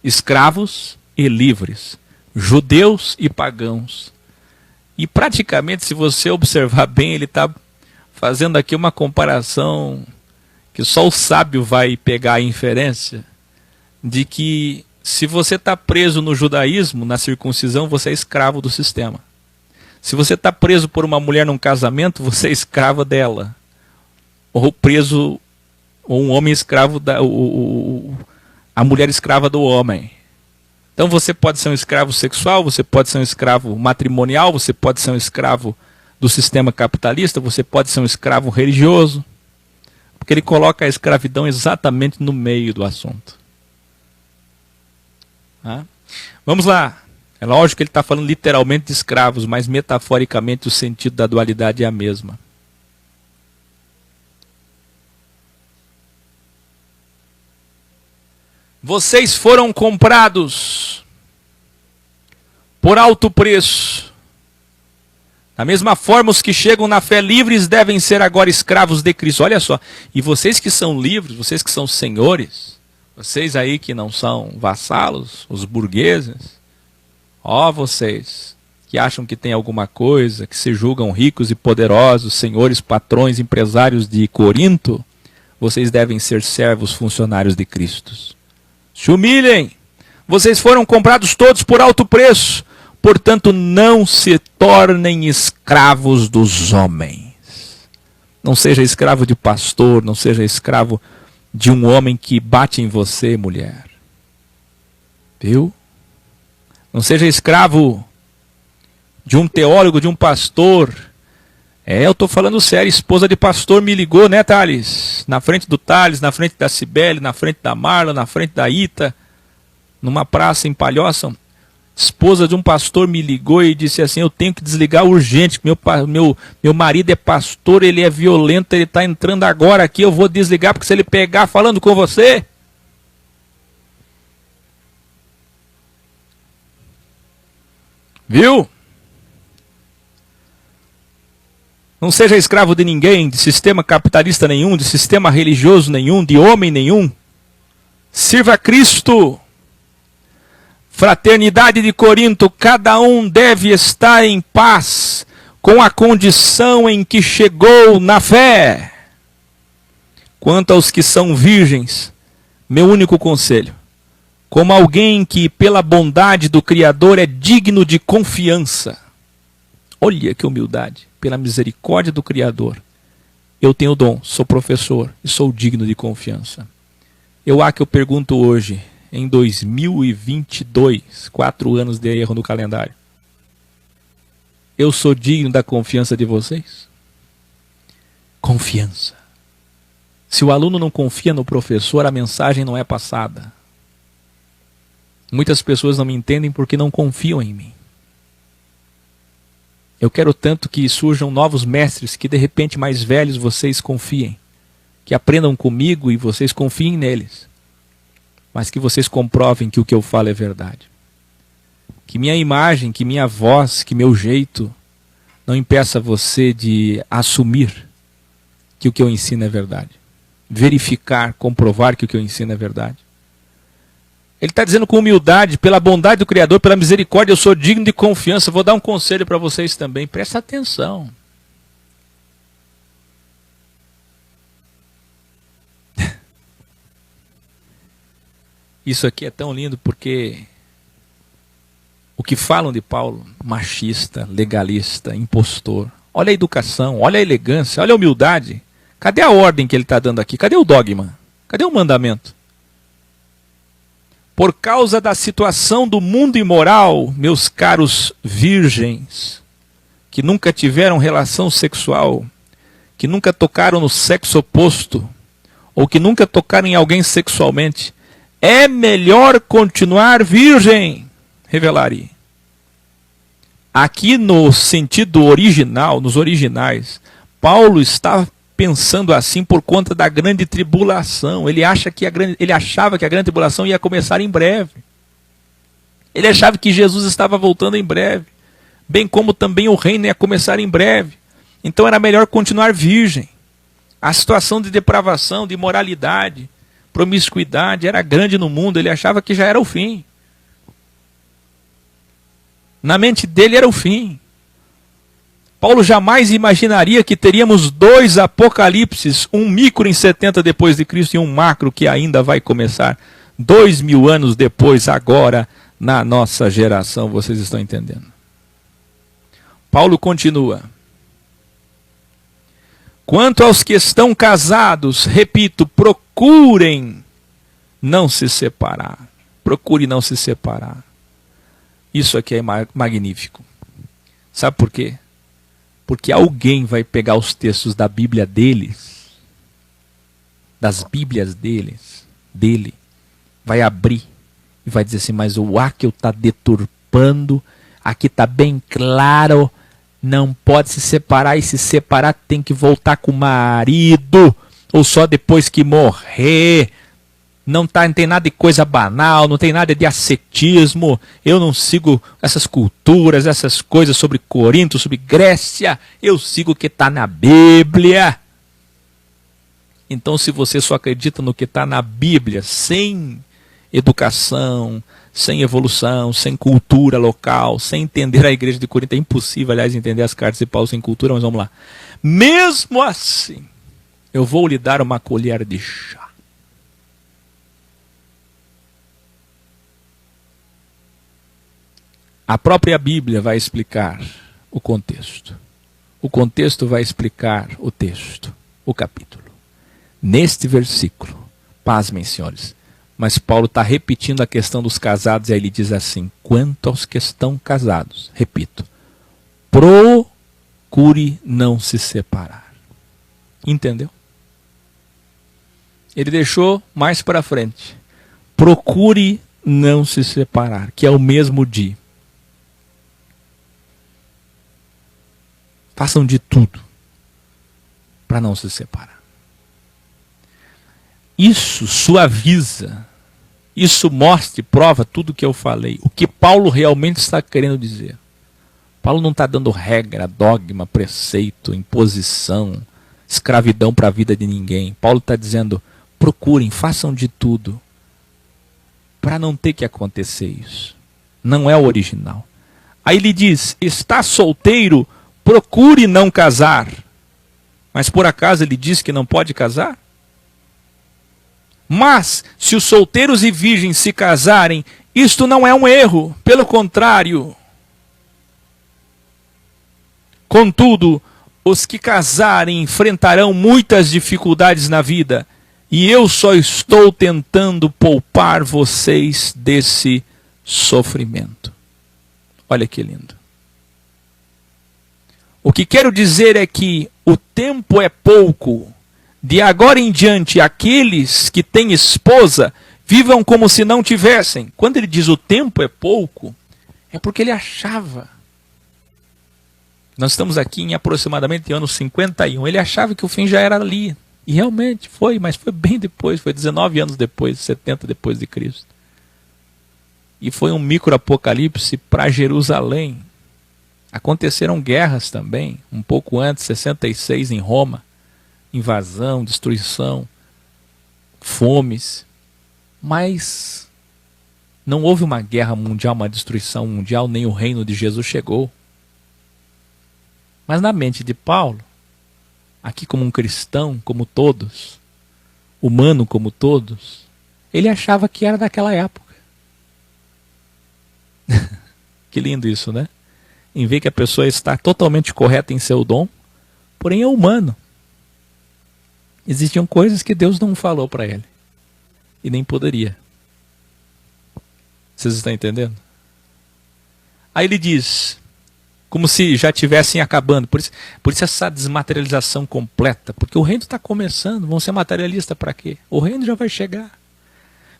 escravos e livres, judeus e pagãos. E praticamente, se você observar bem, ele está fazendo aqui uma comparação que só o sábio vai pegar a inferência de que se você está preso no judaísmo, na circuncisão, você é escravo do sistema. Se você está preso por uma mulher num casamento, você é escrava dela. Ou preso, ou um homem escravo, a mulher escrava do homem. Então você pode ser um escravo sexual, você pode ser um escravo matrimonial, você pode ser um escravo do sistema capitalista, você pode ser um escravo religioso. Porque ele coloca a escravidão exatamente no meio do assunto. Vamos lá. É lógico que ele está falando literalmente de escravos, mas metaforicamente o sentido da dualidade é a mesma. Vocês foram comprados por alto preço. Da mesma forma, os que chegam na fé livres devem ser agora escravos de Cristo. Olha só, e vocês que são livres, vocês que são senhores, vocês aí que não são vassalos, os burgueses, ó vocês que acham que tem alguma coisa, que se julgam ricos e poderosos, senhores, patrões, empresários de Corinto, vocês devem ser servos, funcionários de Cristo. Se humilhem, vocês foram comprados todos por alto preço, portanto não se tornem escravos dos homens. Não seja escravo de pastor, não seja escravo de um homem que bate em você, mulher. Viu? Não seja escravo de um teólogo, de um pastor. Eu estou falando sério, esposa de pastor me ligou, né, Thales? Na frente do Thales, na frente da Cibele, na frente da Marla, na frente da Ita, numa praça em Palhoça. Esposa de um pastor me ligou e disse assim, eu tenho que desligar urgente, meu marido é pastor, ele é violento, ele está entrando agora aqui, eu vou desligar, porque se ele pegar falando com você... Viu? Não seja escravo de ninguém, de sistema capitalista nenhum, de sistema religioso nenhum, de homem nenhum. Sirva a Cristo. Fraternidade de Corinto, cada um deve estar em paz com a condição em que chegou na fé. Quanto aos que são virgens, meu único conselho, como alguém que pela bondade do Criador é digno de confiança. Olha que humildade, pela misericórdia do Criador. Eu tenho dom, sou professor e sou digno de confiança. Eu pergunto hoje, em 2022, 4 anos de erro no calendário. Eu sou digno da confiança de vocês? Confiança. Se o aluno não confia no professor, a mensagem não é passada. Muitas pessoas não me entendem porque não confiam em mim. Eu quero tanto que surjam novos mestres, que de repente mais velhos vocês confiem. Que aprendam comigo e vocês confiem neles. Mas que vocês comprovem que o que eu falo é verdade. Que minha imagem, que minha voz, que meu jeito não impeça você de assumir que o que eu ensino é verdade. Verificar, comprovar que o que eu ensino é verdade. Ele está dizendo com humildade, pela bondade do Criador, pela misericórdia, eu sou digno de confiança. Vou dar um conselho para vocês também. Presta atenção. Isso aqui é tão lindo porque o que falam de Paulo, machista, legalista, impostor. Olha a educação, olha a elegância, olha a humildade. Cadê a ordem que ele está dando aqui? Cadê o dogma? Cadê o mandamento? Por causa da situação do mundo imoral, meus caros virgens, que nunca tiveram relação sexual, que nunca tocaram no sexo oposto, ou que nunca tocaram em alguém sexualmente, é melhor continuar virgem. Revelari. Aqui no sentido original, nos originais, Paulo está pensando assim por conta da grande tribulação. Ele achava que a grande tribulação ia começar em breve. Ele achava que Jesus estava voltando em breve. Bem como também o reino ia começar em breve. Então era melhor continuar virgem. A situação de depravação, de imoralidade, promiscuidade era grande no mundo. Ele achava que já era o fim. Na mente dele era o fim. Paulo jamais imaginaria que teríamos 2 apocalipses, um micro em 70 depois de Cristo e um macro que ainda vai começar 2000 anos depois, agora, na nossa geração. Vocês estão entendendo? Paulo continua. Quanto aos que estão casados, repito, procurem não se separar. Procure não se separar. Isso aqui é magnífico. Sabe por quê? Porque alguém vai pegar os textos da Bíblia deles, das Bíblias dele, vai abrir e vai dizer assim, mas o Áquil está deturpando, aqui está bem claro, não pode se separar, e se separar tem que voltar com o marido, ou só depois que morrer. Não tem nada de coisa banal, não tem nada de ascetismo. Eu não sigo essas culturas, essas coisas sobre Corinto, sobre Grécia. Eu sigo o que está na Bíblia. Então, se você só acredita no que está na Bíblia, sem educação, sem evolução, sem cultura local, sem entender a igreja de Corinto, é impossível, aliás, entender as cartas de Paulo sem cultura, mas vamos lá. Mesmo assim, eu vou lhe dar uma colher de chá. A própria Bíblia vai explicar o contexto. O contexto vai explicar o texto, o capítulo. Neste versículo, pasmem, senhores, mas Paulo está repetindo a questão dos casados, e aí ele diz assim, quanto aos que estão casados, repito, procure não se separar. Entendeu? Ele deixou mais para frente, procure não se separar, que é o mesmo de. Façam de tudo para não se separar. Isso suaviza, isso mostra e prova tudo o que eu falei. O que Paulo realmente está querendo dizer. Paulo não está dando regra, dogma, preceito, imposição, escravidão para a vida de ninguém. Paulo está dizendo, procurem, façam de tudo para não ter que acontecer isso. Não é o original. Aí ele diz, está solteiro, procure não casar. Mas por acaso ele diz que não pode casar? Mas, se os solteiros e virgens se casarem, isto não é um erro, pelo contrário. Contudo, os que casarem enfrentarão muitas dificuldades na vida, e eu só estou tentando poupar vocês desse sofrimento. Olha que lindo. O que quero dizer é que o tempo é pouco. De agora em diante, aqueles que têm esposa, vivam como se não tivessem. Quando ele diz o tempo é pouco, é porque ele achava. Nós estamos aqui em aproximadamente anos 51. Ele achava que o fim já era ali. E realmente foi, mas foi bem depois. Foi 19 anos depois, 70 depois de Cristo. E foi um micro-apocalipse para Jerusalém. Aconteceram guerras também, um pouco antes, 66 em Roma. Invasão, destruição, fomes. Mas não houve uma guerra mundial, uma destruição mundial, nem o reino de Jesus chegou. Mas na mente de Paulo, aqui como um cristão, como todos, humano como todos, ele achava que era daquela época. Que lindo isso, né? Em ver que a pessoa está totalmente correta em seu dom, porém é humano. Existiam coisas que Deus não falou para ele. E nem poderia. Vocês estão entendendo? Aí ele diz, como se já estivessem acabando. Por isso essa desmaterialização completa. Porque o reino está começando. Vão ser materialistas para quê? O reino já vai chegar.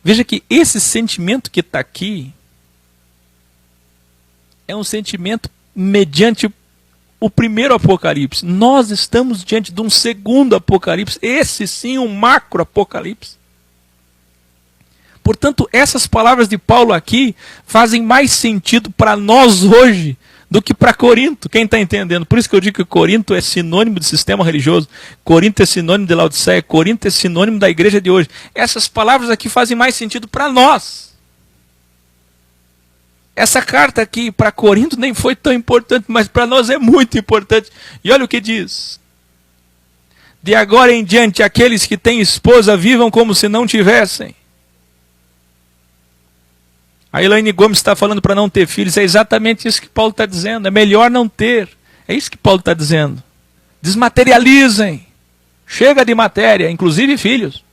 Veja que esse sentimento que está aqui é um sentimento mediante o primeiro Apocalipse. Nós estamos diante de um segundo Apocalipse. Esse sim, um macro Apocalipse. Portanto, essas palavras de Paulo aqui fazem mais sentido para nós hoje do que para Corinto. Quem está entendendo? Por isso que eu digo que Corinto é sinônimo de sistema religioso. Corinto é sinônimo de Laodiceia. Corinto é sinônimo da igreja de hoje. Essas palavras aqui fazem mais sentido para nós. Essa carta aqui para Corinto nem foi tão importante, mas para nós é muito importante. E olha o que diz. De agora em diante, aqueles que têm esposa vivam como se não tivessem. A Elaine Gomes está falando para não ter filhos. É exatamente isso que Paulo está dizendo. É melhor não ter. É isso que Paulo está dizendo. Desmaterializem. Chega de matéria, inclusive filhos.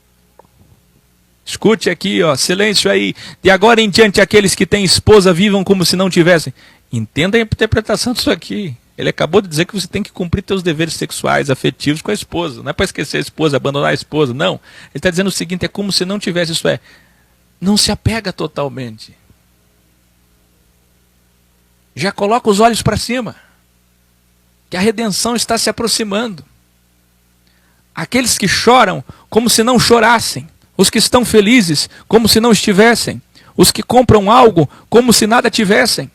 Escute aqui, ó, silêncio aí. De agora em diante, aqueles que têm esposa vivam como se não tivessem. Entenda a interpretação disso aqui. Ele acabou de dizer que você tem que cumprir seus deveres sexuais, afetivos com a esposa. Não é para esquecer a esposa, abandonar a esposa, não. Ele está dizendo o seguinte, é como se não tivesse, isso é, não se apega totalmente. Já coloca os olhos para cima. Que a redenção está se aproximando. Aqueles que choram como se não chorassem. Os que estão felizes, como se não estivessem. Os que compram algo, como se nada tivessem.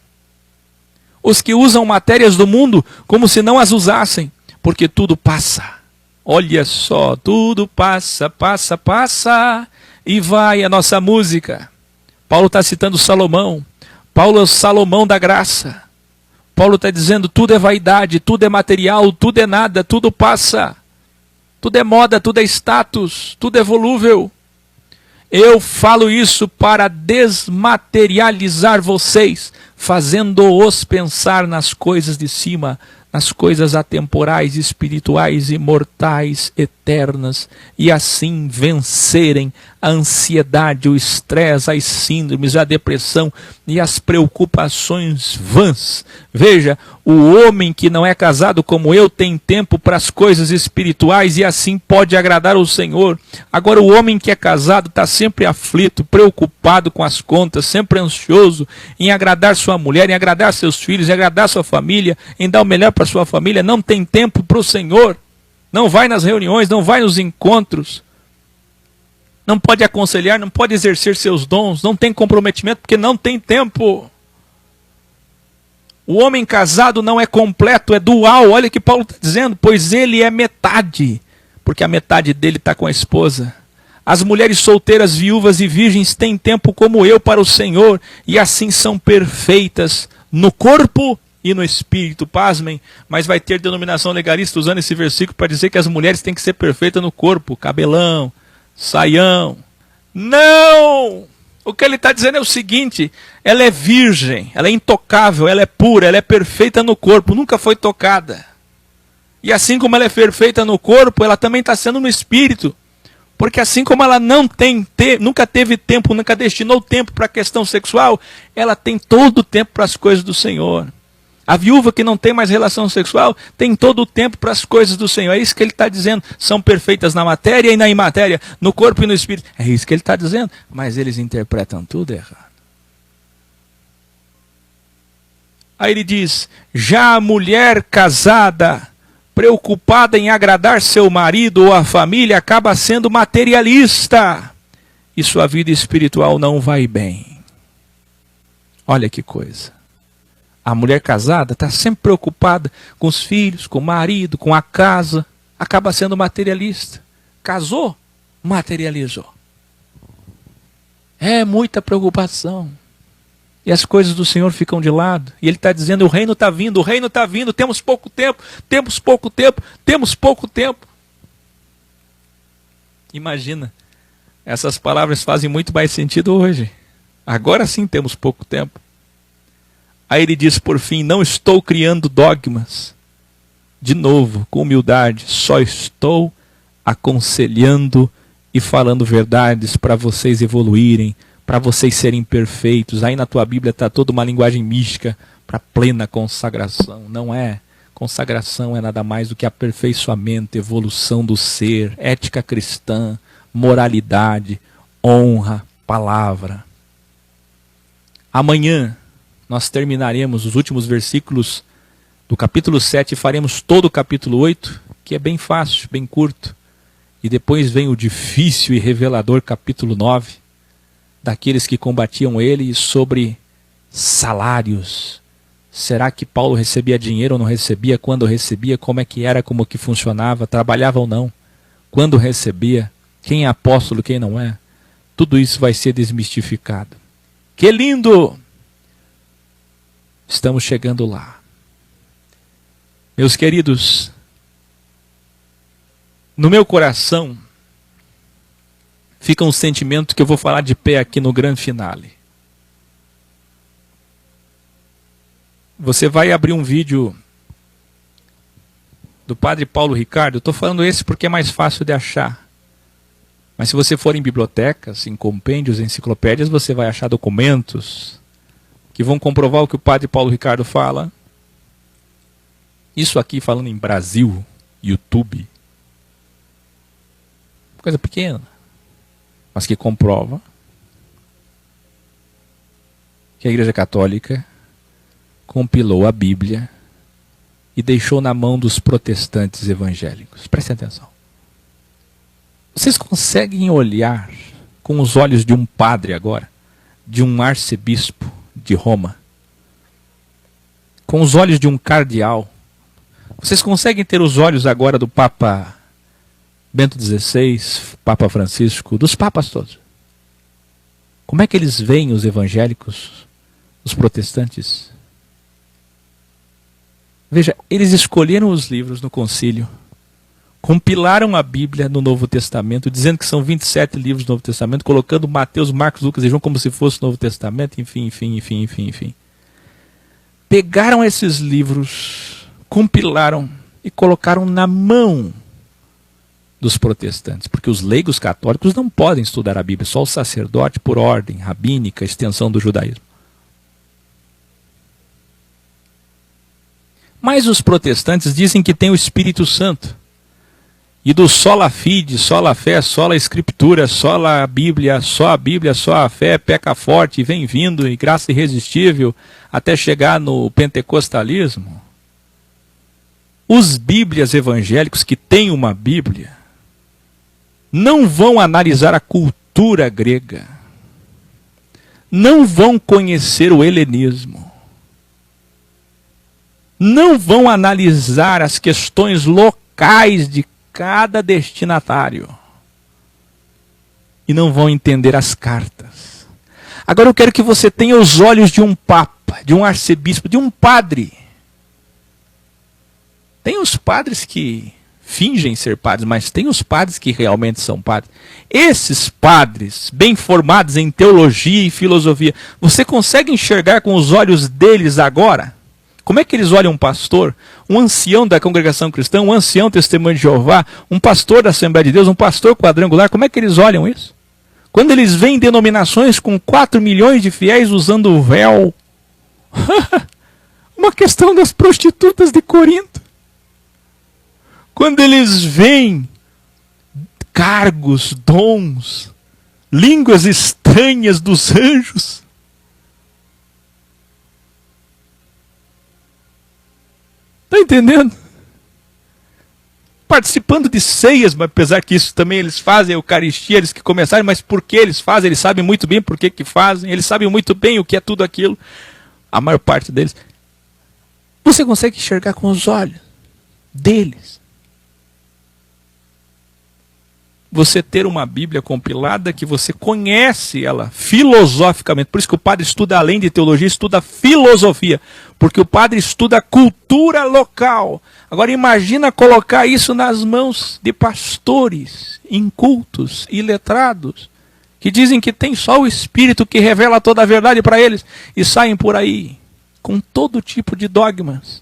Os que usam matérias do mundo, como se não as usassem. Porque tudo passa. Olha só, tudo passa, passa, passa. E vai a nossa música. Paulo está citando Salomão. Paulo é o Salomão da graça. Paulo está dizendo, tudo é vaidade, tudo é material, tudo é nada, tudo passa. Tudo é moda, tudo é status, tudo é volúvel. Eu falo isso para desmaterializar vocês, fazendo-os pensar nas coisas de cima, nas coisas atemporais, espirituais, imortais, eternas, e assim vencerem a ansiedade, o estresse, as síndromes, a depressão e as preocupações vãs. Veja, o homem que não é casado como eu tem tempo para as coisas espirituais e assim pode agradar ao Senhor. Agora o homem que é casado está sempre aflito, preocupado com as contas, sempre ansioso em agradar sua mulher, em agradar seus filhos, em agradar sua família, em dar o melhor para sua família, não tem tempo para o Senhor, não vai nas reuniões, não vai nos encontros, não pode aconselhar, não pode exercer seus dons, não tem comprometimento porque não tem tempo. O homem casado não é completo, é dual. Olha o que Paulo está dizendo, pois ele é metade, porque a metade dele está com a esposa. As mulheres solteiras, viúvas e virgens têm tempo como eu para o Senhor, e assim são perfeitas no corpo e no espírito. Pasmem, mas vai ter denominação legalista usando esse versículo para dizer que as mulheres têm que ser perfeitas no corpo, cabelão, saião. Não! O que ele está dizendo é o seguinte, ela é virgem, ela é intocável, ela é pura, ela é perfeita no corpo, nunca foi tocada. E assim como ela é perfeita no corpo, ela também está sendo no espírito. Porque assim como ela nunca teve tempo, nunca destinou tempo para a questão sexual, ela tem todo o tempo para as coisas do Senhor. A viúva que não tem mais relação sexual tem todo o tempo para as coisas do Senhor. É isso que ele está dizendo. São perfeitas na matéria e na imatéria, no corpo e no espírito. É isso que ele está dizendo. Mas eles interpretam tudo errado. Aí ele diz, já a mulher casada, preocupada em agradar seu marido ou a família, acaba sendo materialista. E sua vida espiritual não vai bem. Olha que coisa. A mulher casada está sempre preocupada com os filhos, com o marido, com a casa. Acaba sendo materialista. Casou, materializou. É muita preocupação. E as coisas do Senhor ficam de lado. E Ele está dizendo, o reino está vindo, temos pouco tempo, temos pouco tempo, temos pouco tempo. Imagina, essas palavras fazem muito mais sentido hoje. Agora sim temos pouco tempo. Aí ele diz por fim, não estou criando dogmas. De novo, com humildade, só estou aconselhando e falando verdades para vocês evoluírem, para vocês serem perfeitos. Aí na tua Bíblia está toda uma linguagem mística para plena consagração. Não é. Consagração é nada mais do que aperfeiçoamento, evolução do ser, ética cristã, moralidade, honra, palavra. Amanhã nós terminaremos os últimos versículos do capítulo 7 e faremos todo o capítulo 8, que é bem fácil, bem curto. E depois vem o difícil e revelador capítulo 9, daqueles que combatiam ele sobre salários. Será que Paulo recebia dinheiro ou não recebia? Quando recebia, como é que era, como que funcionava? Trabalhava ou não? Quando recebia? Quem é apóstolo, quem não é? Tudo isso vai ser desmistificado. Que lindo! Estamos chegando lá. Meus queridos, no meu coração fica um sentimento que eu vou falar de pé aqui no grande finale. Você vai abrir um vídeo do Padre Paulo Ricardo. Eu estou falando esse porque é mais fácil de achar. Mas se você for em bibliotecas, em compêndios, em enciclopédias, você vai achar documentos que vão comprovar o que o Padre Paulo Ricardo fala. Isso aqui falando em Brasil, YouTube. Coisa pequena, mas que comprova que a Igreja Católica compilou a Bíblia e deixou na mão dos protestantes evangélicos. Prestem atenção. Vocês conseguem olhar com os olhos de um padre agora, de um arcebispo de Roma, com os olhos de um cardeal? Vocês conseguem ter os olhos agora do Papa Bento XVI, Papa Francisco, dos papas todos? Como é que eles veem os evangélicos, os protestantes? Veja, eles escolheram os livros no concílio, compilaram a Bíblia no Novo Testamento, dizendo que são 27 livros do Novo Testamento, colocando Mateus, Marcos, Lucas e João como se fosse o Novo Testamento, enfim. Pegaram esses livros, compilaram e colocaram na mão dos protestantes, porque os leigos católicos não podem estudar a Bíblia, só o sacerdote por ordem rabínica, extensão do judaísmo. Mas os protestantes dizem que tem o Espírito Santo. E do sola fide, sola fé, sola escritura, sola a Bíblia, só a fé, peca forte, e vem vindo, e graça irresistível, até chegar no pentecostalismo. Os bíblias evangélicos que têm uma Bíblia não vão analisar a cultura grega, não vão conhecer o helenismo, não vão analisar as questões locais de cada destinatário. E não vão entender as cartas. Agora eu quero que você tenha os olhos de um papa, de um arcebispo, de um padre. Tem os padres que fingem ser padres, mas tem os padres que realmente são padres. Esses padres, bem formados em teologia e filosofia, você consegue enxergar com os olhos deles agora? Como é que eles olham um pastor, um ancião da congregação cristã, um ancião testemunho de Jeová, um pastor da Assembleia de Deus, um pastor quadrangular? Como é que eles olham isso? Quando eles veem denominações com 4 milhões de fiéis usando o véu. Uma questão das prostitutas de Corinto. Quando eles veem cargos, dons, línguas estranhas dos anjos. Está entendendo? Participando de ceias, mas apesar que isso também eles fazem, a Eucaristia, eles que começaram, mas por que eles fazem? Eles sabem muito bem por que fazem, eles sabem muito bem o que é tudo aquilo. A maior parte deles. Você consegue enxergar com os olhos deles. Você ter uma Bíblia compilada que você conhece ela filosoficamente. Por isso que o padre estuda, além de teologia, estuda filosofia. Porque o padre estuda a cultura local. Agora imagina colocar isso nas mãos de pastores incultos e letrados, que dizem que tem só o Espírito que revela toda a verdade para eles, e saem por aí com todo tipo de dogmas.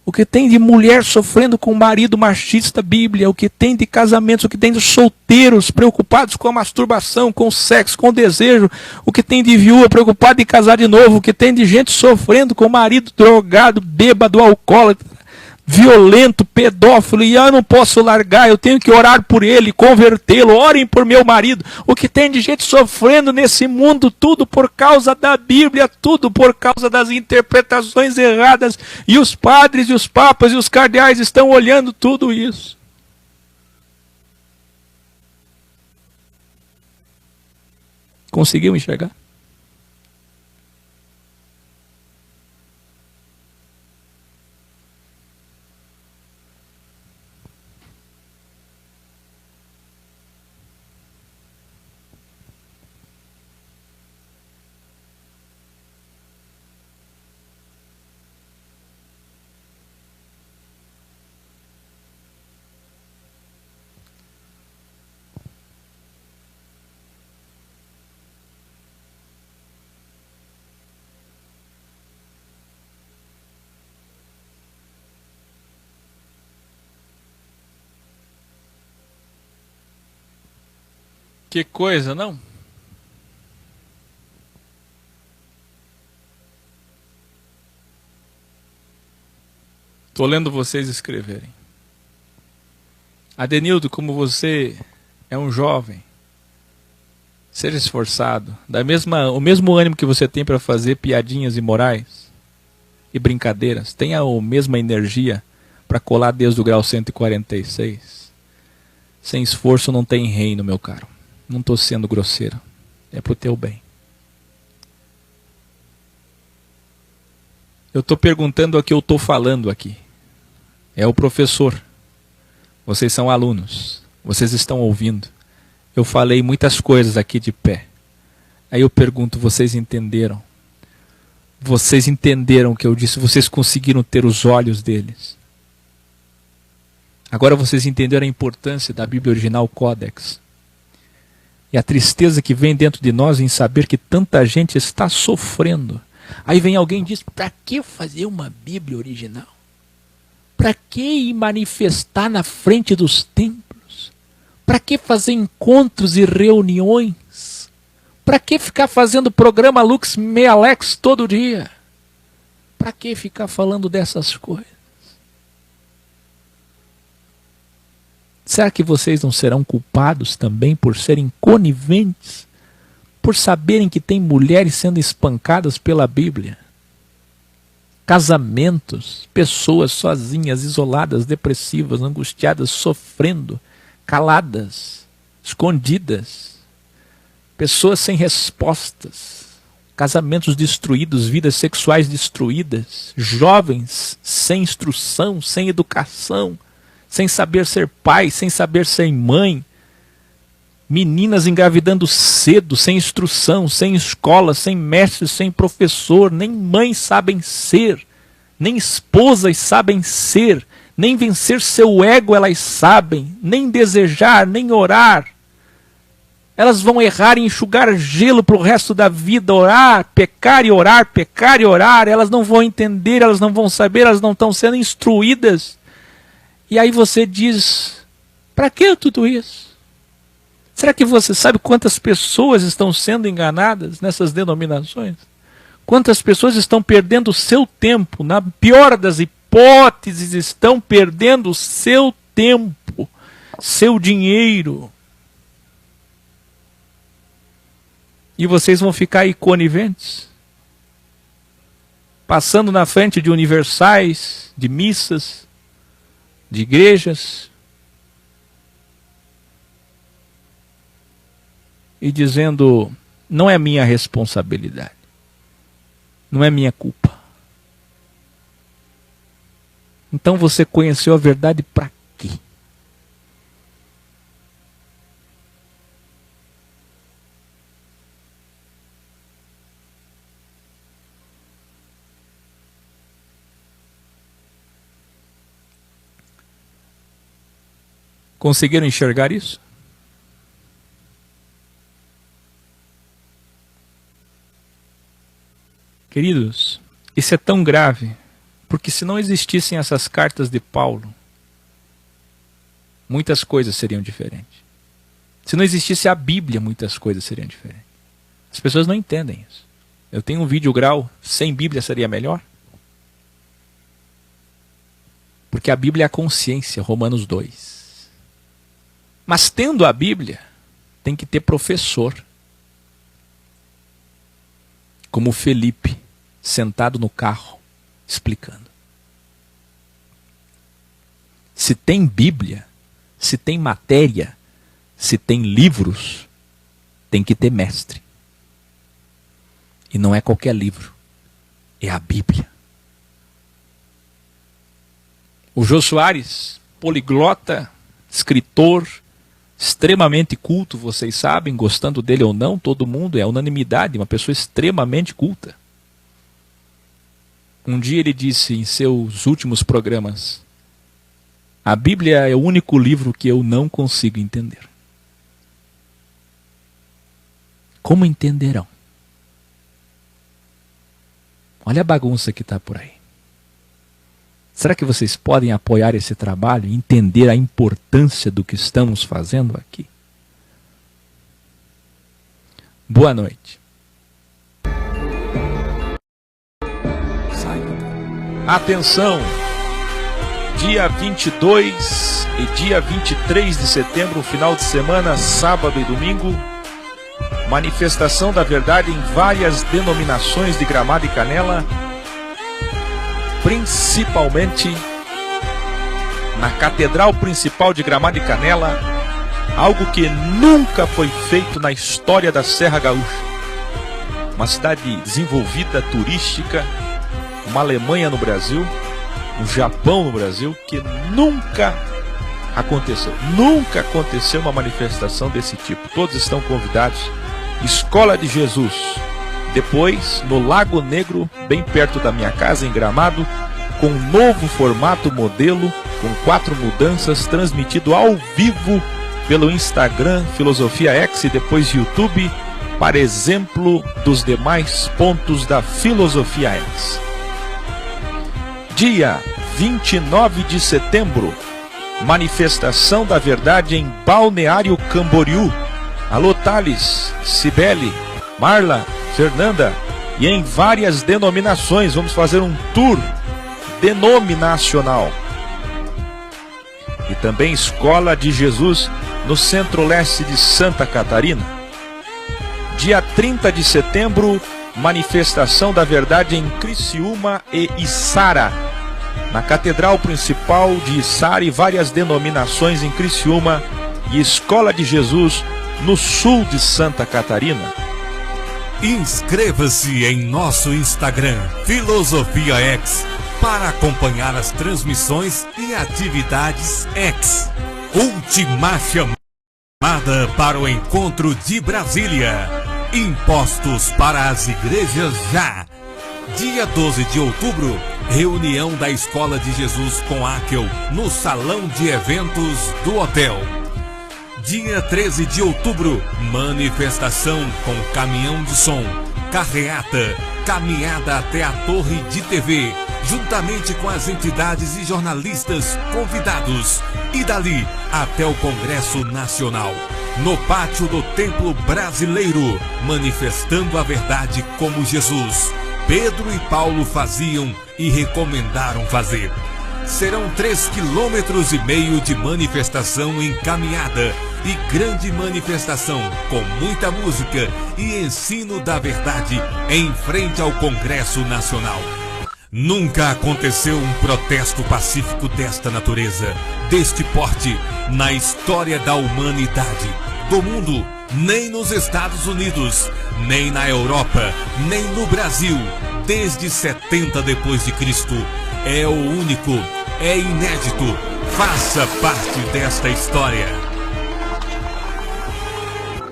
O que tem de mulher sofrendo com o marido machista, Bíblia. O que tem de casamentos, o que tem de solteiros preocupados com a masturbação, com o sexo, com o desejo. O que tem de viúva preocupada em casar de novo. O que tem de gente sofrendo com o marido drogado, bêbado, alcoólatra, violento, pedófilo. E eu não posso largar, eu tenho que orar por ele, convertê-lo. Orem por meu marido. O que tem de gente sofrendo nesse mundo, tudo por causa da Bíblia, tudo por causa das interpretações erradas. E os padres, e os papas, e os cardeais estão olhando tudo isso. Conseguiu enxergar? Que coisa, não? Estou lendo vocês escreverem. Adenildo, como você é um jovem, seja esforçado, o mesmo ânimo que você tem para fazer piadinhas imorais e brincadeiras, tenha a mesma energia para colar desde o grau 146. Sem esforço não tem reino, meu caro. Não estou sendo grosseiro. É pro teu bem. Eu estou perguntando o que eu estou falando aqui. É o professor. Vocês são alunos. Vocês estão ouvindo. Eu falei muitas coisas aqui de pé. Aí eu pergunto, vocês entenderam? Vocês entenderam o que eu disse? Vocês conseguiram ter os olhos deles? Agora vocês entenderam a importância da Bíblia original Codex. E a tristeza que vem dentro de nós em saber que tanta gente está sofrendo. Aí vem alguém e diz, para que fazer uma Bíblia original? Para que ir manifestar na frente dos templos? Para que fazer encontros e reuniões? Para que ficar fazendo programa Lux Mealex todo dia? Para que ficar falando dessas coisas? Será que vocês não serão culpados também por serem coniventes? Por saberem que tem mulheres sendo espancadas pela Bíblia? Casamentos, pessoas sozinhas, isoladas, depressivas, angustiadas, sofrendo, caladas, escondidas. Pessoas sem respostas. casamentos destruídos, vidas sexuais destruídas, jovens sem instrução, sem educação, sem saber ser pai, sem saber ser mãe, meninas engravidando cedo, sem instrução, sem escola, sem mestre, sem professor, nem mães sabem ser, nem esposas sabem ser, nem vencer seu ego elas sabem, nem desejar, nem orar. Elas vão errar e enxugar gelo para o resto da vida, orar, pecar e orar, pecar e orar. Elas não vão entender, elas não vão saber, elas não estão sendo instruídas. E aí você diz, para que tudo isso? Será que você sabe quantas pessoas estão sendo enganadas nessas denominações? Quantas pessoas estão perdendo o seu tempo? Na pior das hipóteses, estão perdendo o seu tempo, seu dinheiro. E vocês vão ficar aí coniventes, passando na frente de universais, de missas, de igrejas, e dizendo, não é minha responsabilidade, não é minha culpa. Então você conheceu a verdade para quê? Conseguiram enxergar isso? Queridos, isso é tão grave, porque se não existissem essas cartas de Paulo, muitas coisas seriam diferentes. Se não existisse a Bíblia, muitas coisas seriam diferentes. As pessoas não entendem isso. Eu tenho um vídeo grau, sem Bíblia seria melhor? Porque a Bíblia é a consciência, Romanos 2. Mas tendo a Bíblia, tem que ter professor. Como Felipe, sentado no carro, explicando. Se tem Bíblia, se tem matéria, se tem livros, tem que ter mestre. E não é qualquer livro, é a Bíblia. O Jô Soares, poliglota, escritor, extremamente culto, vocês sabem, gostando dele ou não, todo mundo, é unanimidade, uma pessoa extremamente culta. Um dia ele disse em seus últimos programas, a Bíblia é o único livro que eu não consigo entender. Como entenderão? Olha a bagunça que está por aí. Será que vocês podem apoiar esse trabalho e entender a importância do que estamos fazendo aqui? Boa noite. Atenção! Dia 22 e dia 23 de setembro, final de semana, sábado e domingo, manifestação da verdade em várias denominações de Gramado e Canela, principalmente na Catedral Principal de Gramado e Canela, algo que nunca foi feito na história da Serra Gaúcha. Uma cidade desenvolvida, turística, uma Alemanha no Brasil, um Japão no Brasil, que nunca aconteceu uma manifestação desse tipo. Todos estão convidados. Escola de Jesus. Depois, no Lago Negro, bem perto da minha casa, em Gramado, com um novo formato modelo, com 4 mudanças, transmitido ao vivo pelo Instagram, Filosofia X, e depois YouTube, para exemplo dos demais pontos da Filosofia X. Dia 29 de setembro, manifestação da verdade em Balneário Camboriú. Alô, Thales, Cibele, Marla, Fernanda, e em várias denominações. Vamos fazer um tour denominacional. E também Escola de Jesus no Centro-Leste de Santa Catarina. Dia 30 de setembro, manifestação da verdade em Criciúma e Içara. Na Catedral Principal de Içara e várias denominações em Criciúma, e Escola de Jesus no sul de Santa Catarina. Inscreva-se em nosso Instagram, Filosofia X, para acompanhar as transmissões e atividades X. Última chamada para o encontro de Brasília. Impostos para as igrejas já. Dia 12 de outubro, reunião da Escola de Jesus com Áquel no salão de eventos do hotel. Dia 13 de outubro, manifestação com caminhão de som, carreata, caminhada até a torre de TV, juntamente com as entidades e jornalistas convidados, e dali até o Congresso Nacional, no pátio do Templo Brasileiro, manifestando a verdade como Jesus, Pedro e Paulo faziam e recomendaram fazer. Serão 3,5 km de manifestação em caminhada e grande manifestação com muita música e ensino da verdade em frente ao Congresso Nacional. Nunca aconteceu um protesto pacífico desta natureza, deste porte, na história da humanidade, do mundo, nem nos Estados Unidos, nem na Europa, nem no Brasil, desde 70 depois de Cristo. É o único, é inédito. Faça parte desta história.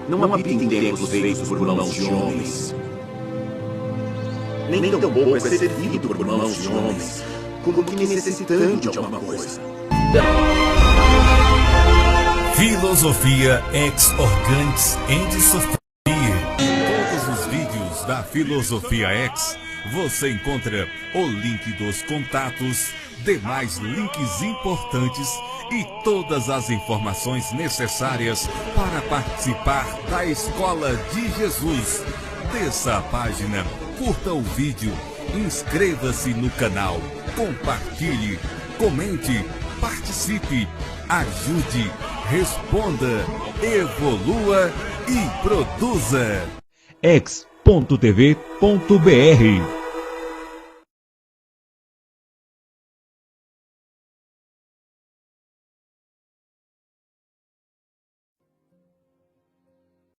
Não habitemos feitos por mãos de homens, nem tampouco é servido por mãos de homens, como que necessitando de alguma coisa. Filosofia Ex Organs and Sophia. Todos os vídeos da Filosofia Ex, você encontra o link dos contatos, demais links importantes e todas as informações necessárias para participar da Escola de Jesus. Desça a página, curta o vídeo, inscreva-se no canal, compartilhe, comente, participe, ajude, responda, evolua e produza. X.tv.br